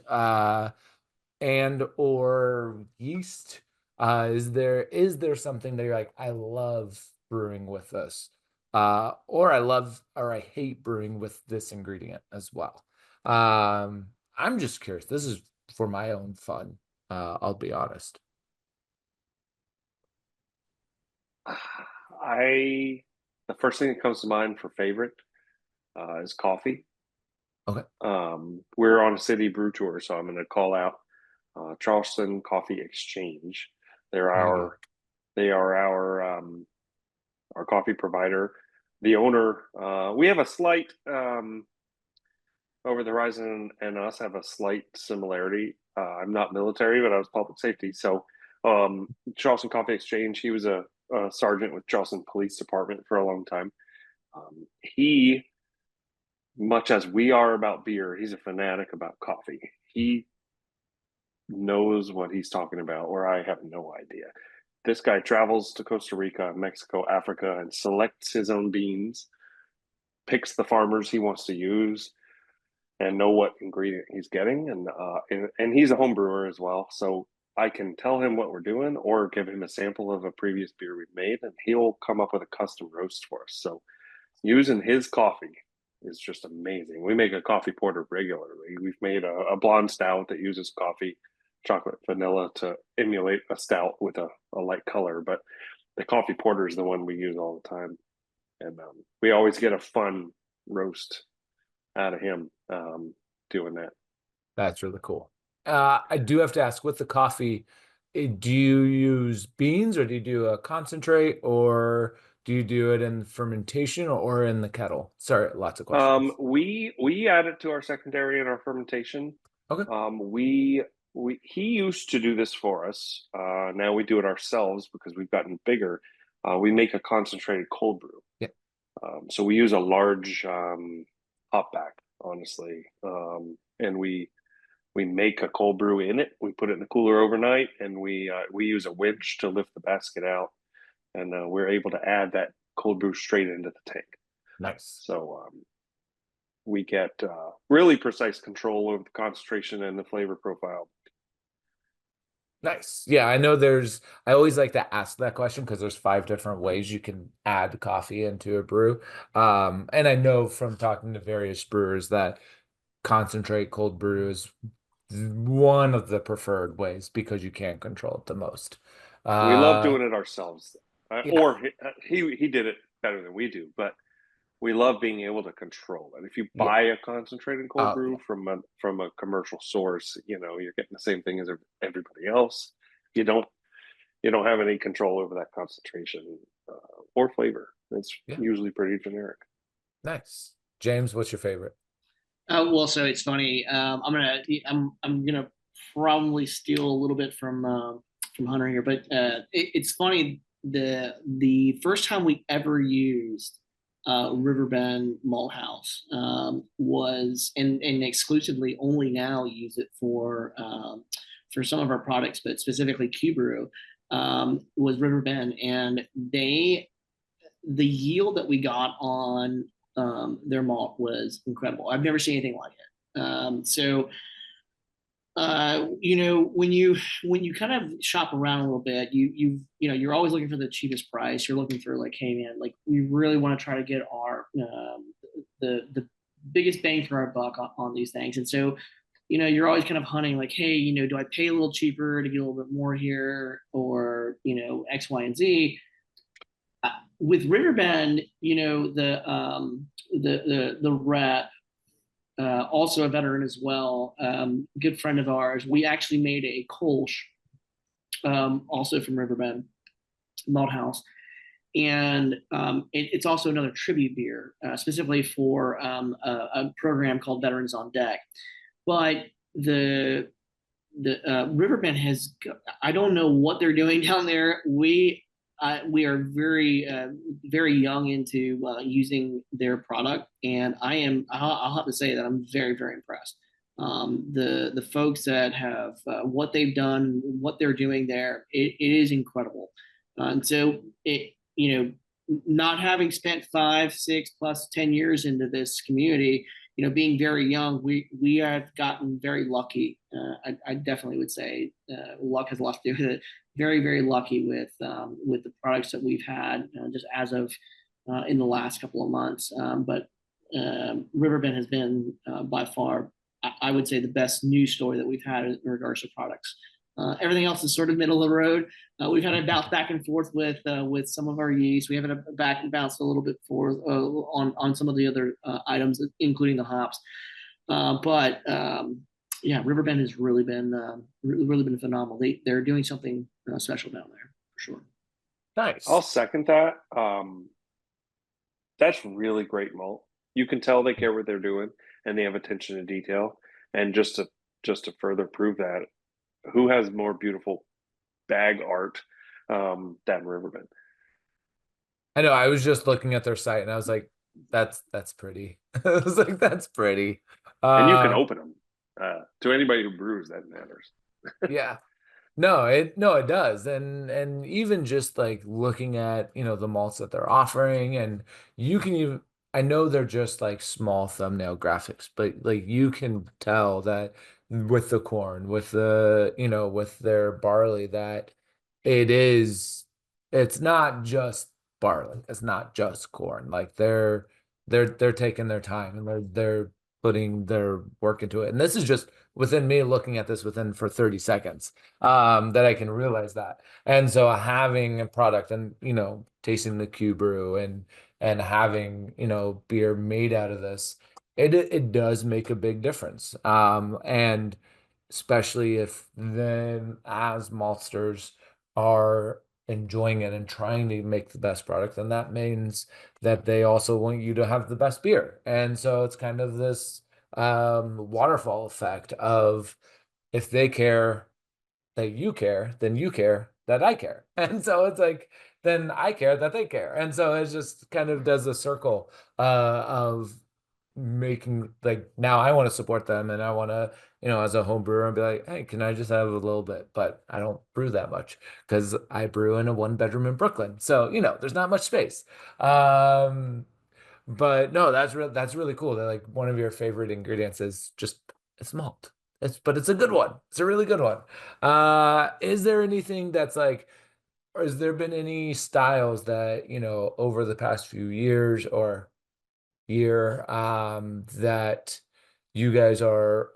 and or yeast. Is there something that you're like, I love brewing with this, or I hate brewing with this ingredient as well? I'm just curious. This is for my own fun. I'll be honest. The first thing that comes to mind for favorite is coffee. Okay. We're on a city brew tour, so I'm going to call out Charleston Coffee Exchange. They're There you go. they are our coffee provider. The owner, we have a slight Over the Horizon and us have a slight similarity. I'm not military, but I was public safety. So Charleston Coffee Exchange, he was a sergeant with Charleston Police Department for a long time. He, much as we are about beer, he's a fanatic about coffee. He knows what he's talking about, or I have no idea. This guy travels to Costa Rica, Mexico, Africa, and selects his own beans, picks the farmers he wants to use, and know what ingredient he's getting. And he's a home brewer as well. So I can tell him what we're doing or give him a sample of a previous beer we've made, and he'll come up with a custom roast for us. So using his coffee is just amazing. We make a coffee porter regularly. We've made a blonde stout that uses coffee, chocolate, vanilla to emulate a stout with a light color. But the coffee porter is the one we use all the time. And we always get a fun roast out of him doing that. That's really cool. I do have to ask, with the coffee, do you use beans, or do you do a concentrate, or do you do it in fermentation or in the kettle? Sorry, lots of questions. We add it to our secondary and our fermentation. Okay. He used to do this for us. Now we do it ourselves because we've gotten bigger. We make a concentrated cold brew. Yeah. So we use a large hop back, honestly, and we make a cold brew in it. We put it in the cooler overnight, and we use a winch to lift the basket out, and we're able to add that cold brew straight into the tank. Nice. So we get really precise control over the concentration and the flavor profile. Nice. Yeah, I know I always like to ask that question because there's 5 different ways you can add coffee into a brew. And I know from talking to various brewers that concentrate cold brew is one of the preferred ways because you can control it the most. We love doing it ourselves, Yeah. or he did it better than we do, but we love being able to control it. If you buy a concentrated cold brew from a commercial source, you're getting the same thing as everybody else. You don't have any control over that concentration or flavor. It's usually pretty generic. Nice. James, what's your favorite? Well, so it's funny. I'm gonna probably steal a little bit from Hunter here, but it's funny. The first time we ever used Riverbend Malt House was, and exclusively only now use it for some of our products, but specifically Q Brew, was Riverbend, and the yield that we got on their malt was incredible. I've never seen anything like it. So when you kind of shop around a little bit, you're always looking for the cheapest price. You're looking for like, hey man, like we really want to try to get our the biggest bang for our buck on these things. And so you're always kind of hunting like, hey, do I pay a little cheaper to get a little bit more here, or X, Y, and Z. With Riverbend, the rep, also a veteran as well, good friend of ours. We actually made a Kolsch, also from Riverbend Malt House, and it's also another tribute beer, specifically for a program called Veterans on Deck. But the Riverbend has, I don't know what they're doing down there. we are very young into using their product, and I'll have to say that I'm very, very impressed. The folks that have what they've done, what they're doing there, it is incredible. And so not having spent 5, 6 plus 10 years into this community, being very young, we have gotten very lucky. I definitely would say luck has a lot to do with it. Very, very lucky with the products that we've had just as of in the last couple of months. But Riverbend has been by far, I would say, the best news story that we've had in regards to products. Everything else is sort of middle of the road. We've had a bounce back and forth with some of our yeast. We have a back and bounce a little bit forth on some of the other items, including the hops. But Riverbend has really been phenomenal. They're doing something special down there for sure. Nice. I'll second that. That's really great malt. You can tell they care what they're doing and they have attention to detail. And just to further prove that, who has more beautiful bag art than Riverbend? I know. I was just looking at their site and I was like, that's pretty. I was like, that's pretty. And you can open them. To anybody who brews, that matters. Yeah. No, it does. And even just like looking at, the malts that they're offering, and you can even, I know they're just like small thumbnail graphics, but like you can tell that with the corn, with the, with their barley, that it's not just barley. It's not just corn. Like they're taking their time and they're putting their work into it. And this is just within me looking at this for 30 seconds, that I can realize that. And so having a product and, tasting the Q brew and having, beer made out of this, it does make a big difference. And especially if then as maltsters are enjoying it and trying to make the best product, then that means that they also want you to have the best beer. And so it's kind of this waterfall effect of, if they care that you care, then you care that I care. And so it's like, then I care that they care. And so it just kind of does a circle of making, like, now I want to support them and I want to, as a home brewer, and be like, hey, can I just have a little bit? But I don't brew that much because I brew in a 1-bedroom in Brooklyn. So, there's not much space. But no, that's really cool. That like one of your favorite ingredients is just it's malt. But it's a good one. It's a really good one. Is there anything that's like, or has there been any styles that, over the past few years or year, that you guys are,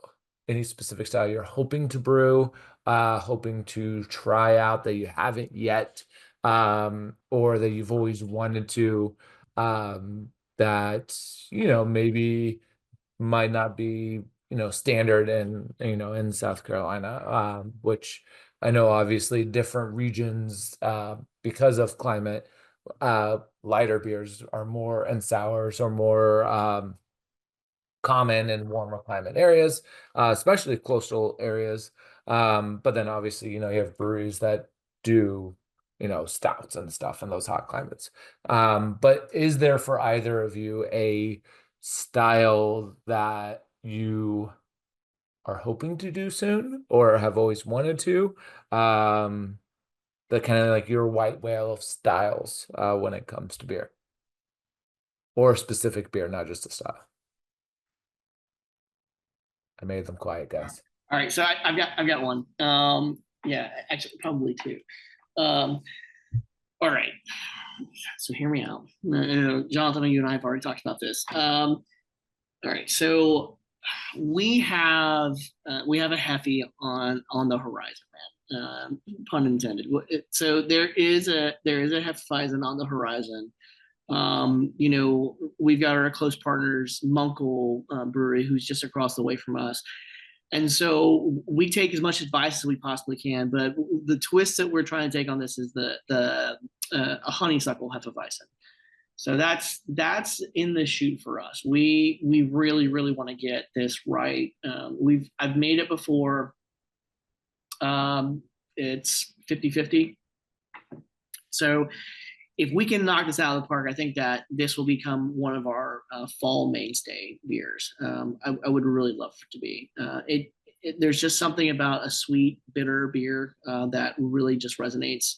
any specific style you're hoping to brew, hoping to try out that you haven't yet, or that you've always wanted to, that, maybe might not be, standard in South Carolina, which I know obviously different regions, because of climate, lighter beers are more, and sours are more common in warmer climate areas, especially coastal areas. But then obviously, you have breweries that do, stouts and stuff in those hot climates. But is there for either of you a style that you are hoping to do soon or have always wanted to? The kind of like your white whale of styles when it comes to beer, or specific beer, not just a style. I made them quiet, guys. All right, so I've got one. Yeah, actually, probably two. All right, so hear me out. Jonathan, you and I have already talked about this. All right, so we have a Heffy on the horizon, man. Pun intended. So there is a Hefeweizen on the horizon. We've got our close partners, Munkle Brewery, who's just across the way from us. And so we take as much advice as we possibly can, but the twist that we're trying to take on this is a honeysuckle Hefeweizen. So that's in the shoot for us. We really, really want to get this right. I've made it before. It's 50-50. So if we can knock this out of the park, I think that this will become one of our fall mainstay beers. I would really love for it to be. There's just something about a sweet, bitter beer that really just resonates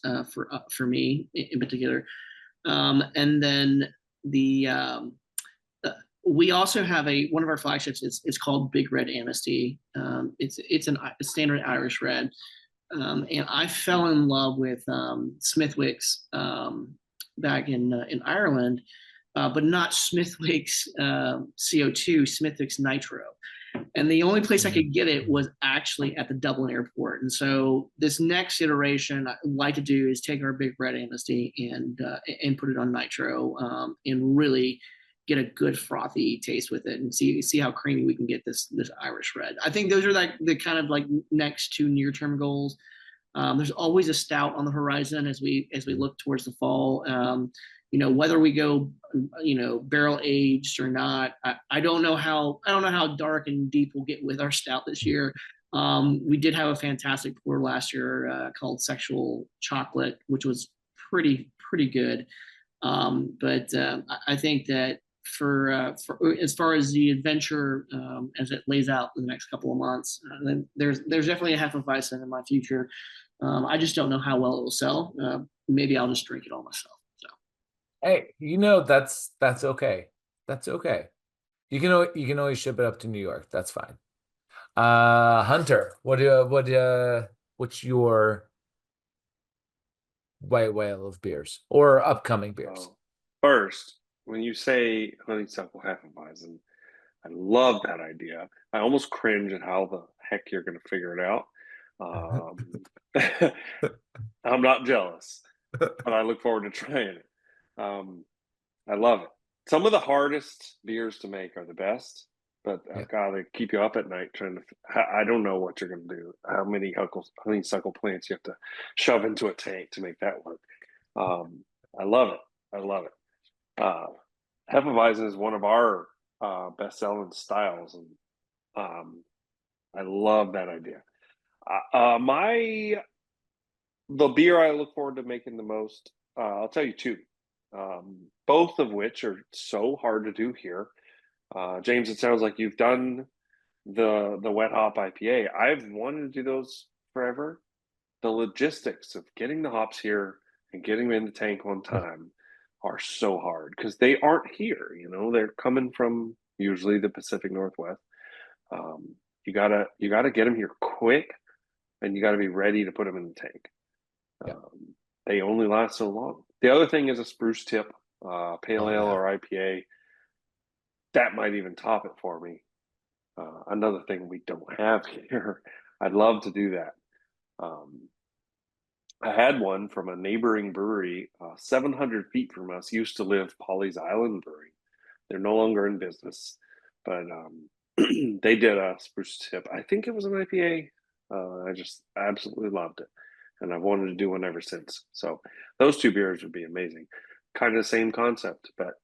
for me in particular. And then we also have one of our flagships. It's called Big Red Amnesty. It's a standard Irish red, and I fell in love with Smithwick's back in Ireland, but not Smithwick's CO2, Smithwick's Nitro. And the only place I could get it was actually at the Dublin airport. And so this next iteration I'd like to do is take our Big Red Amnesty and put it on Nitro, and really get a good frothy taste with it and see how creamy we can get this Irish red. I think those are like the kind of like next two near-term goals. There's always a stout on the horizon as we look towards the fall. Whether we go, barrel aged or not, I don't know how dark and deep we'll get with our stout this year. We did have a fantastic pour last year called Sexual Chocolate, which was pretty good. But I think that for as far as the adventure as it lays out in the next couple of months, then there's definitely a Hefeweizen in my future. I just don't know how well it will sell. Maybe I'll just drink it all myself. So, Hey, that's okay. That's okay. You can always ship it up to New York. That's fine. Hunter, what's your white whale of beers or upcoming beers? First, when you say honeysuckle Hefeweizen, I love that idea. I almost cringe at how the heck you're going to figure it out. I'm not jealous, but I look forward to trying it. I love it. Some of the hardest beers to make are the best, but I've got to keep you up at night trying to. I don't know what you're going to do. How many honeysuckle plants you have to shove into a tank to make that work? I love it. I love it. Hefeweizen is one of our best-selling styles, and I love that idea. The beer I look forward to making the most, I'll tell you two, both of which are so hard to do here. James, it sounds like you've done the wet hop IPA. I've wanted to do those forever. The logistics of getting the hops here and getting them in the tank on time are so hard because they aren't here. They're coming from usually the Pacific Northwest. You gotta get them here quick, and you gotta be ready to put them in the tank. They only last so long. The other thing is a spruce tip, pale ale or IPA. That might even top it for me. Another thing we don't have here. I'd love to do that. I had one from a neighboring brewery 700 feet from us. Used to live Polly's Island Brewing. They're no longer in business, but they did a spruce tip. I think it was an IPA. I just absolutely loved it, and I've wanted to do one ever since. So those two beers would be amazing. Kind of the same concept, but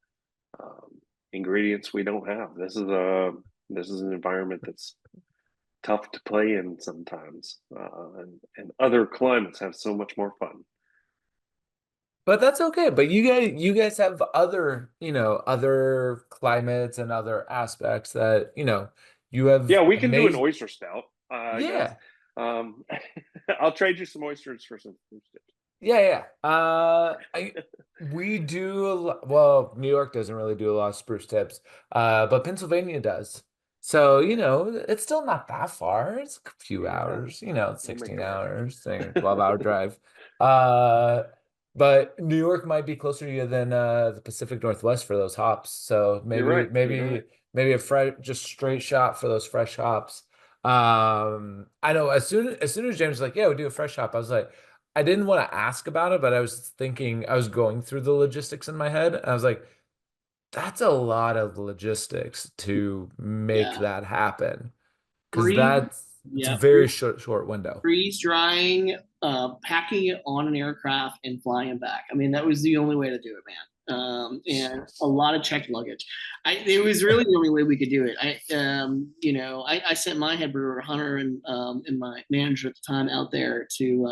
ingredients we don't have. This is an environment that's tough to play in sometimes, and other climates have so much more fun. But that's okay. But you guys have other climates and other aspects that you have. Yeah, we can do an oyster stout. I Yeah. guess. I'll trade you some oysters for some fruit tips. Yeah. We do well, New York doesn't really do a lot of spruce tips, but Pennsylvania does. So, it's still not that far. It's a few hours, it's 16 hours, 12-hour drive. But New York might be closer to you than the Pacific Northwest for those hops. So maybe You're right. maybe a just straight shot for those fresh hops. I know as soon as James was like, yeah, we'll do a fresh hop, I was like, I didn't want to ask about it, but I was going through the logistics in my head. And I was like, that's a lot of logistics to make that happen. Because it's a very short window. Freeze drying, packing it on an aircraft and flying it back. I mean, that was the only way to do it, man. And a lot of checked luggage. It was really the only way we could do it. I sent my head brewer Hunter and my manager at the time out there to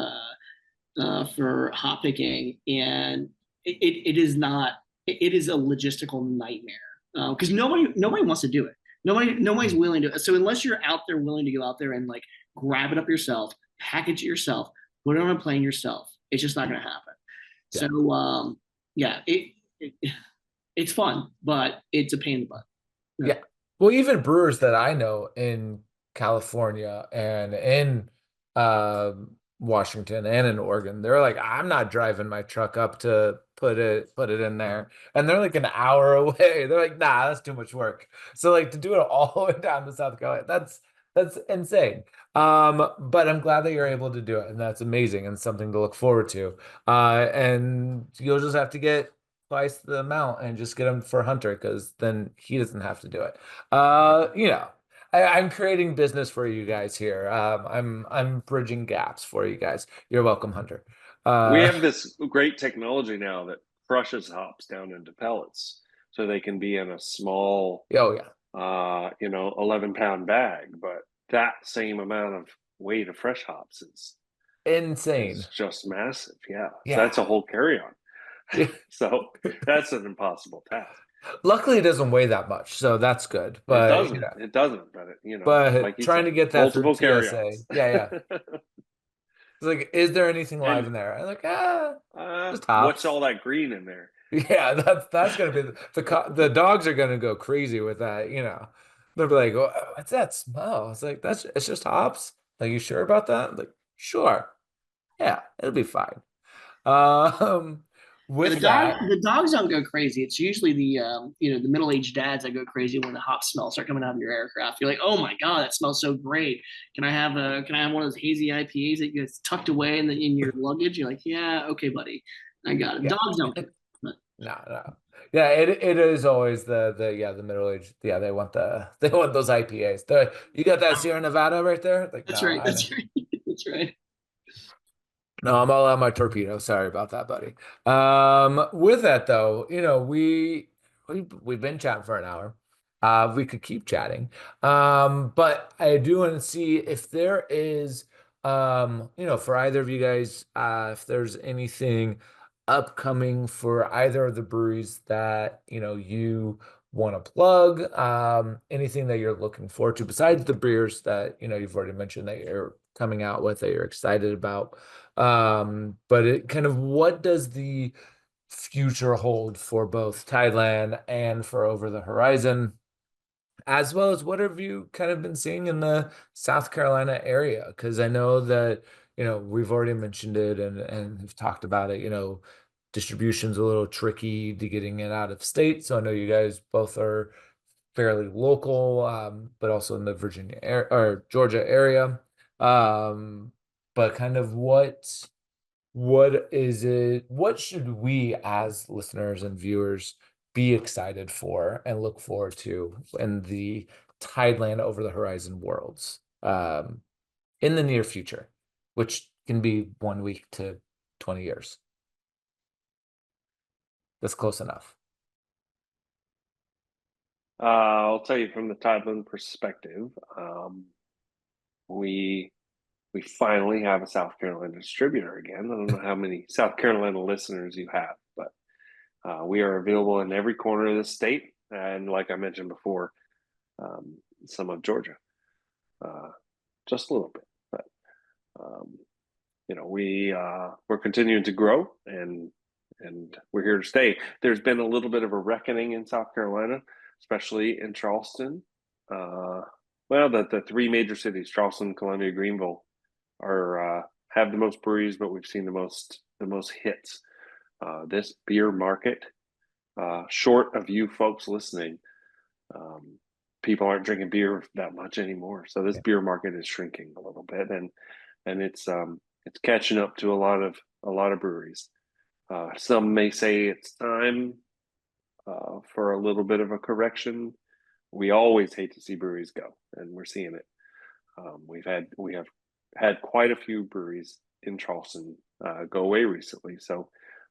for hop picking, and it is not. It is a logistical nightmare because nobody wants to do it. Nobody's willing to. So unless you're out there willing to go out there and like grab it up yourself, package it yourself, put it on a plane yourself, it's just not going to happen. Yeah. So yeah, it's fun, but it's a pain in the butt. Yeah. Well, even brewers that I know in California and in Washington and in Oregon, they're like, I'm not driving my truck up to put it in there. And they're like an hour away. They're like, nah, that's too much work. So like to do it all the way down to South Carolina, that's insane. But I'm glad that you're able to do it, and that's amazing and something to look forward to. And you'll just have to get twice the amount and just get him for Hunter because then he doesn't have to do it. I'm creating business for you guys here. I'm bridging gaps for you guys. You're welcome, Hunter. We have this great technology now that crushes hops down into pellets, so they can be in a small, oh yeah, 11-pound bag. But that same amount of weight of fresh hops insane. is just massive. Yeah, Yeah. so that's a whole carry-on. Yeah. So that's an impossible task. Luckily, it doesn't weigh that much, so that's good. But It doesn't. But but like you trying said, to get that through multiple TSA, carry-ons. yeah. It's like, is there anything live in there? I'm like, just hops. What's all that green in there? Yeah, that's gonna be the dogs are gonna go crazy with that. They'll be like, "What's that smell?" It's like it's just hops. Like, you sure about that? I'm like, sure. Yeah, it'll be fine. Um, with that, The dogs don't go crazy. It's usually the middle-aged dads that go crazy when the hop smells start coming out of your aircraft. You're like, oh my god, that smells so great. Can I have one of those hazy IPAs that gets tucked away in your luggage? You're like, yeah, okay, buddy, I got it. yeah. Dogs don't care. No. Yeah, it is always the middle age. Yeah, they want those IPAs. You got that Sierra Nevada right there? Like, That's no, right. That's right. That's right. No, I'm all out my torpedo. Sorry about that, buddy. With that though, we've been chatting for an hour. We could keep chatting. But I do want to see if there is, for either of you guys, if there's anything upcoming for either of the breweries that, you want to plug, anything that you're looking forward to besides the beers that, you've already mentioned that you're coming out with that you're excited about. But it kind of, what does the future hold for both Tideland and for Over the Horizon, as well as what have you kind of been seeing in the South Carolina area? Because I know that, we've already mentioned it and have talked about it, distribution's a little tricky to getting it out of state. So I know you guys both are fairly local, but also in the Virginia or Georgia area. But kind of what is it? What should we as listeners and viewers be excited for and look forward to in the Tideland Over the Horizon worlds in the near future, which can be 1 week to 20 years? That's close enough. I'll tell you from the Tideland perspective. We finally have a South Carolina distributor again. I don't know how many South Carolina listeners you have, but we are available in every corner of the state, and like I mentioned before, some of Georgia, just a little bit. But we're continuing to grow, and we're here to stay. There's been a little bit of a reckoning in South Carolina, especially in Charleston. Well, the three major cities, Charleston, Columbia, Greenville, are have the most breweries, but we've seen the most hits. This beer market, short of you folks listening, people aren't drinking beer that much anymore. So this beer market is shrinking a little bit, and it's catching up to a lot of breweries. Some may say it's time for a little bit of a correction. We always hate to see breweries go, and we're seeing it. We have had quite a few breweries in Charleston go away recently, so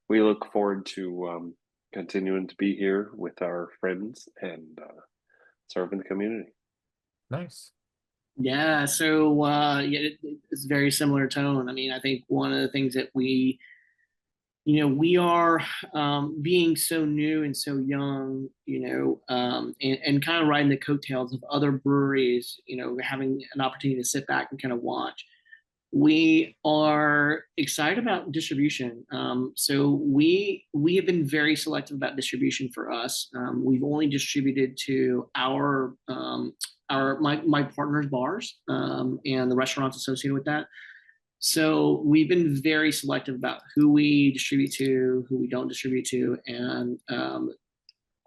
we look forward to continuing to be here with our friends and serving the community. Nice. Yeah, so it's very similar tone. I mean, I think one of the things that we are being so new and so young, and kind of riding the coattails of other breweries, having an opportunity to sit back and kind of watch. We are excited about distribution. So we have been very selective about distribution for us. We've only distributed to my partner's bars and the restaurants associated with that. So we've been very selective about who we distribute to, who we don't distribute to, and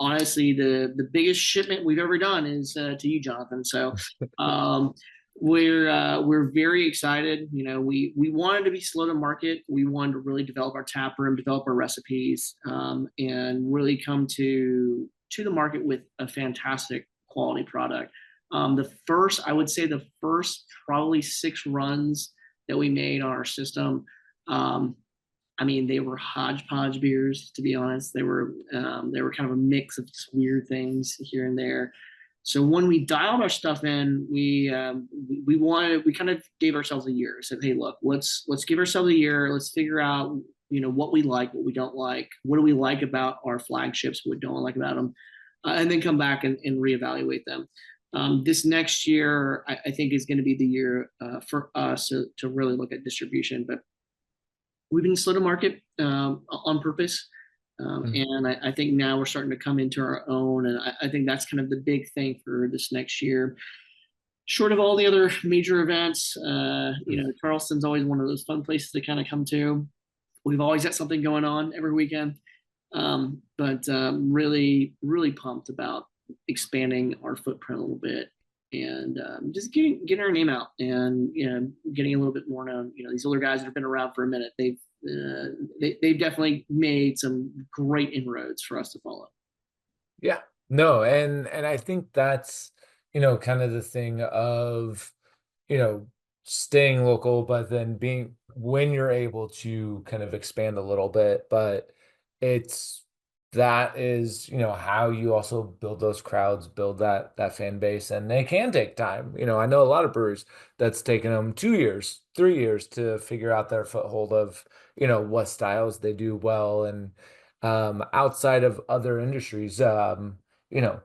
honestly, the biggest shipment we've ever done is to you, Jonathan. So um, we're very excited. We wanted to be slow to market. We wanted to really develop our tap room, develop our recipes, and really come to the market with a fantastic quality product. I would say the first probably 6 runs that we made on our system. Um, I mean, they were hodgepodge beers, to be honest. They were kind of a mix of just weird things here and there. So when we dialed our stuff in, we kind of gave ourselves a year. Said, hey, look, let's give ourselves a year. Let's figure out what we like, what we don't like, what do we like about our flagships, what we don't like about them, and then come back and reevaluate them. This next year, I think, is going to be the year for us to really look at distribution. But we've been slow to market on purpose. And I think now we're starting to come into our own. And I think that's kind of the big thing for this next year. Short of all the other major events, Charleston's always one of those fun places to kind of come to. We've always got something going on every weekend. But really, really pumped about expanding our footprint a little bit and just getting our name out and getting a little bit more known. These older guys that have been around for a minute, they've definitely made some great inroads for us to follow. Yeah, no, and I think that's kind of the thing of you know staying local, but then being when you're able to kind of expand a little bit, but it's that is how you also build those crowds, build that fan base, and they can take time. I know a lot of brewers that's taken them 2 years, 3 years to figure out their foothold of what styles they do well, and outside of other industries, you know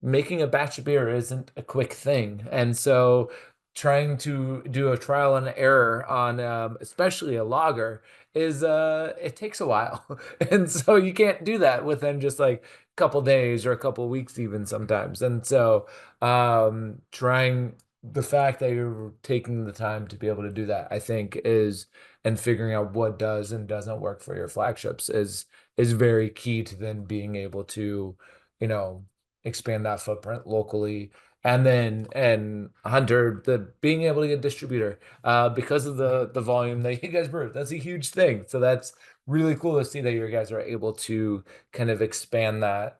making a batch of beer isn't a quick thing. And so trying to do a trial and error on especially a lager is it takes a while. And so you can't do that within just like a couple days or a couple weeks even sometimes. And so trying the fact that you're taking the time to be able to do that, I think is and figuring out what does and doesn't work for your flagships is very key to then being able to, you know, expand that footprint locally. And Hunter, the being able to get distributor because of the volume that you guys brew, that's a huge thing. So that's really cool to see that you guys are able to kind of expand that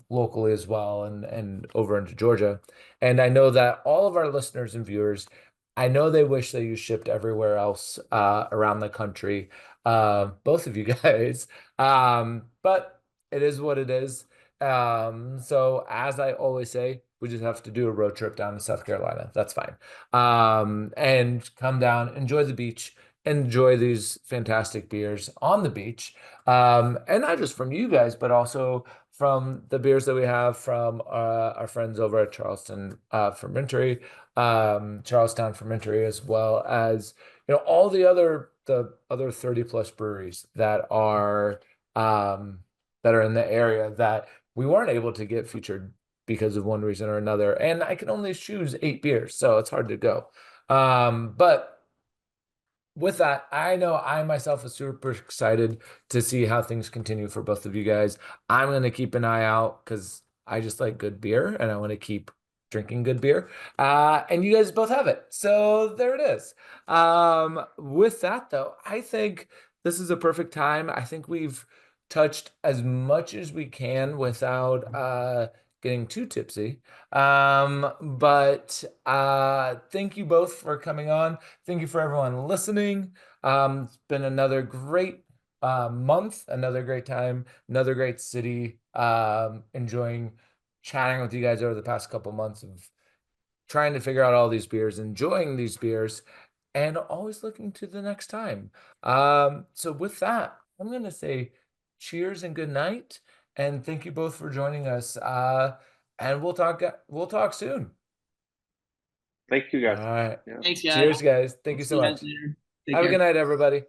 locally as well and over into Georgia. And I know that all of our listeners and viewers, I know they wish that you shipped everywhere else around the country, both of you guys. But it is what it is. So as I always say, we just have to do a road trip down to South Carolina. That's fine. And come down, enjoy the beach, enjoy these fantastic beers on the beach. And not just from you guys, but also from the beers that we have from our friends over at Charleston Fermentory, Charlestown Fermentory, as well as all the other 30 plus breweries that are in the area that we weren't able to get featured because of one reason or another. And I can only choose 8 beers, so it's hard to go. But with that, I know I myself is super excited to see how things continue for both of you guys. I'm going to keep an eye out because I just like good beer and I want to keep drinking good beer. And you guys both have it. So there it is. With that, though, I think this is a perfect time. I think we've touched as much as we can without getting too tipsy. But thank you both for coming on. Thank you for everyone listening. It's been another great month, another great time, another great city. Enjoying chatting with you guys over the past couple months of trying to figure out all these beers, enjoying these beers, and always looking to the next time. So with that, I'm going to say cheers and good night. And thank you both for joining us. And we'll talk soon. Thank you All guys. right. Yeah. Thanks, guys. Cheers, guys. Thank you See so you guys much. later. Take Have a care. good night, everybody.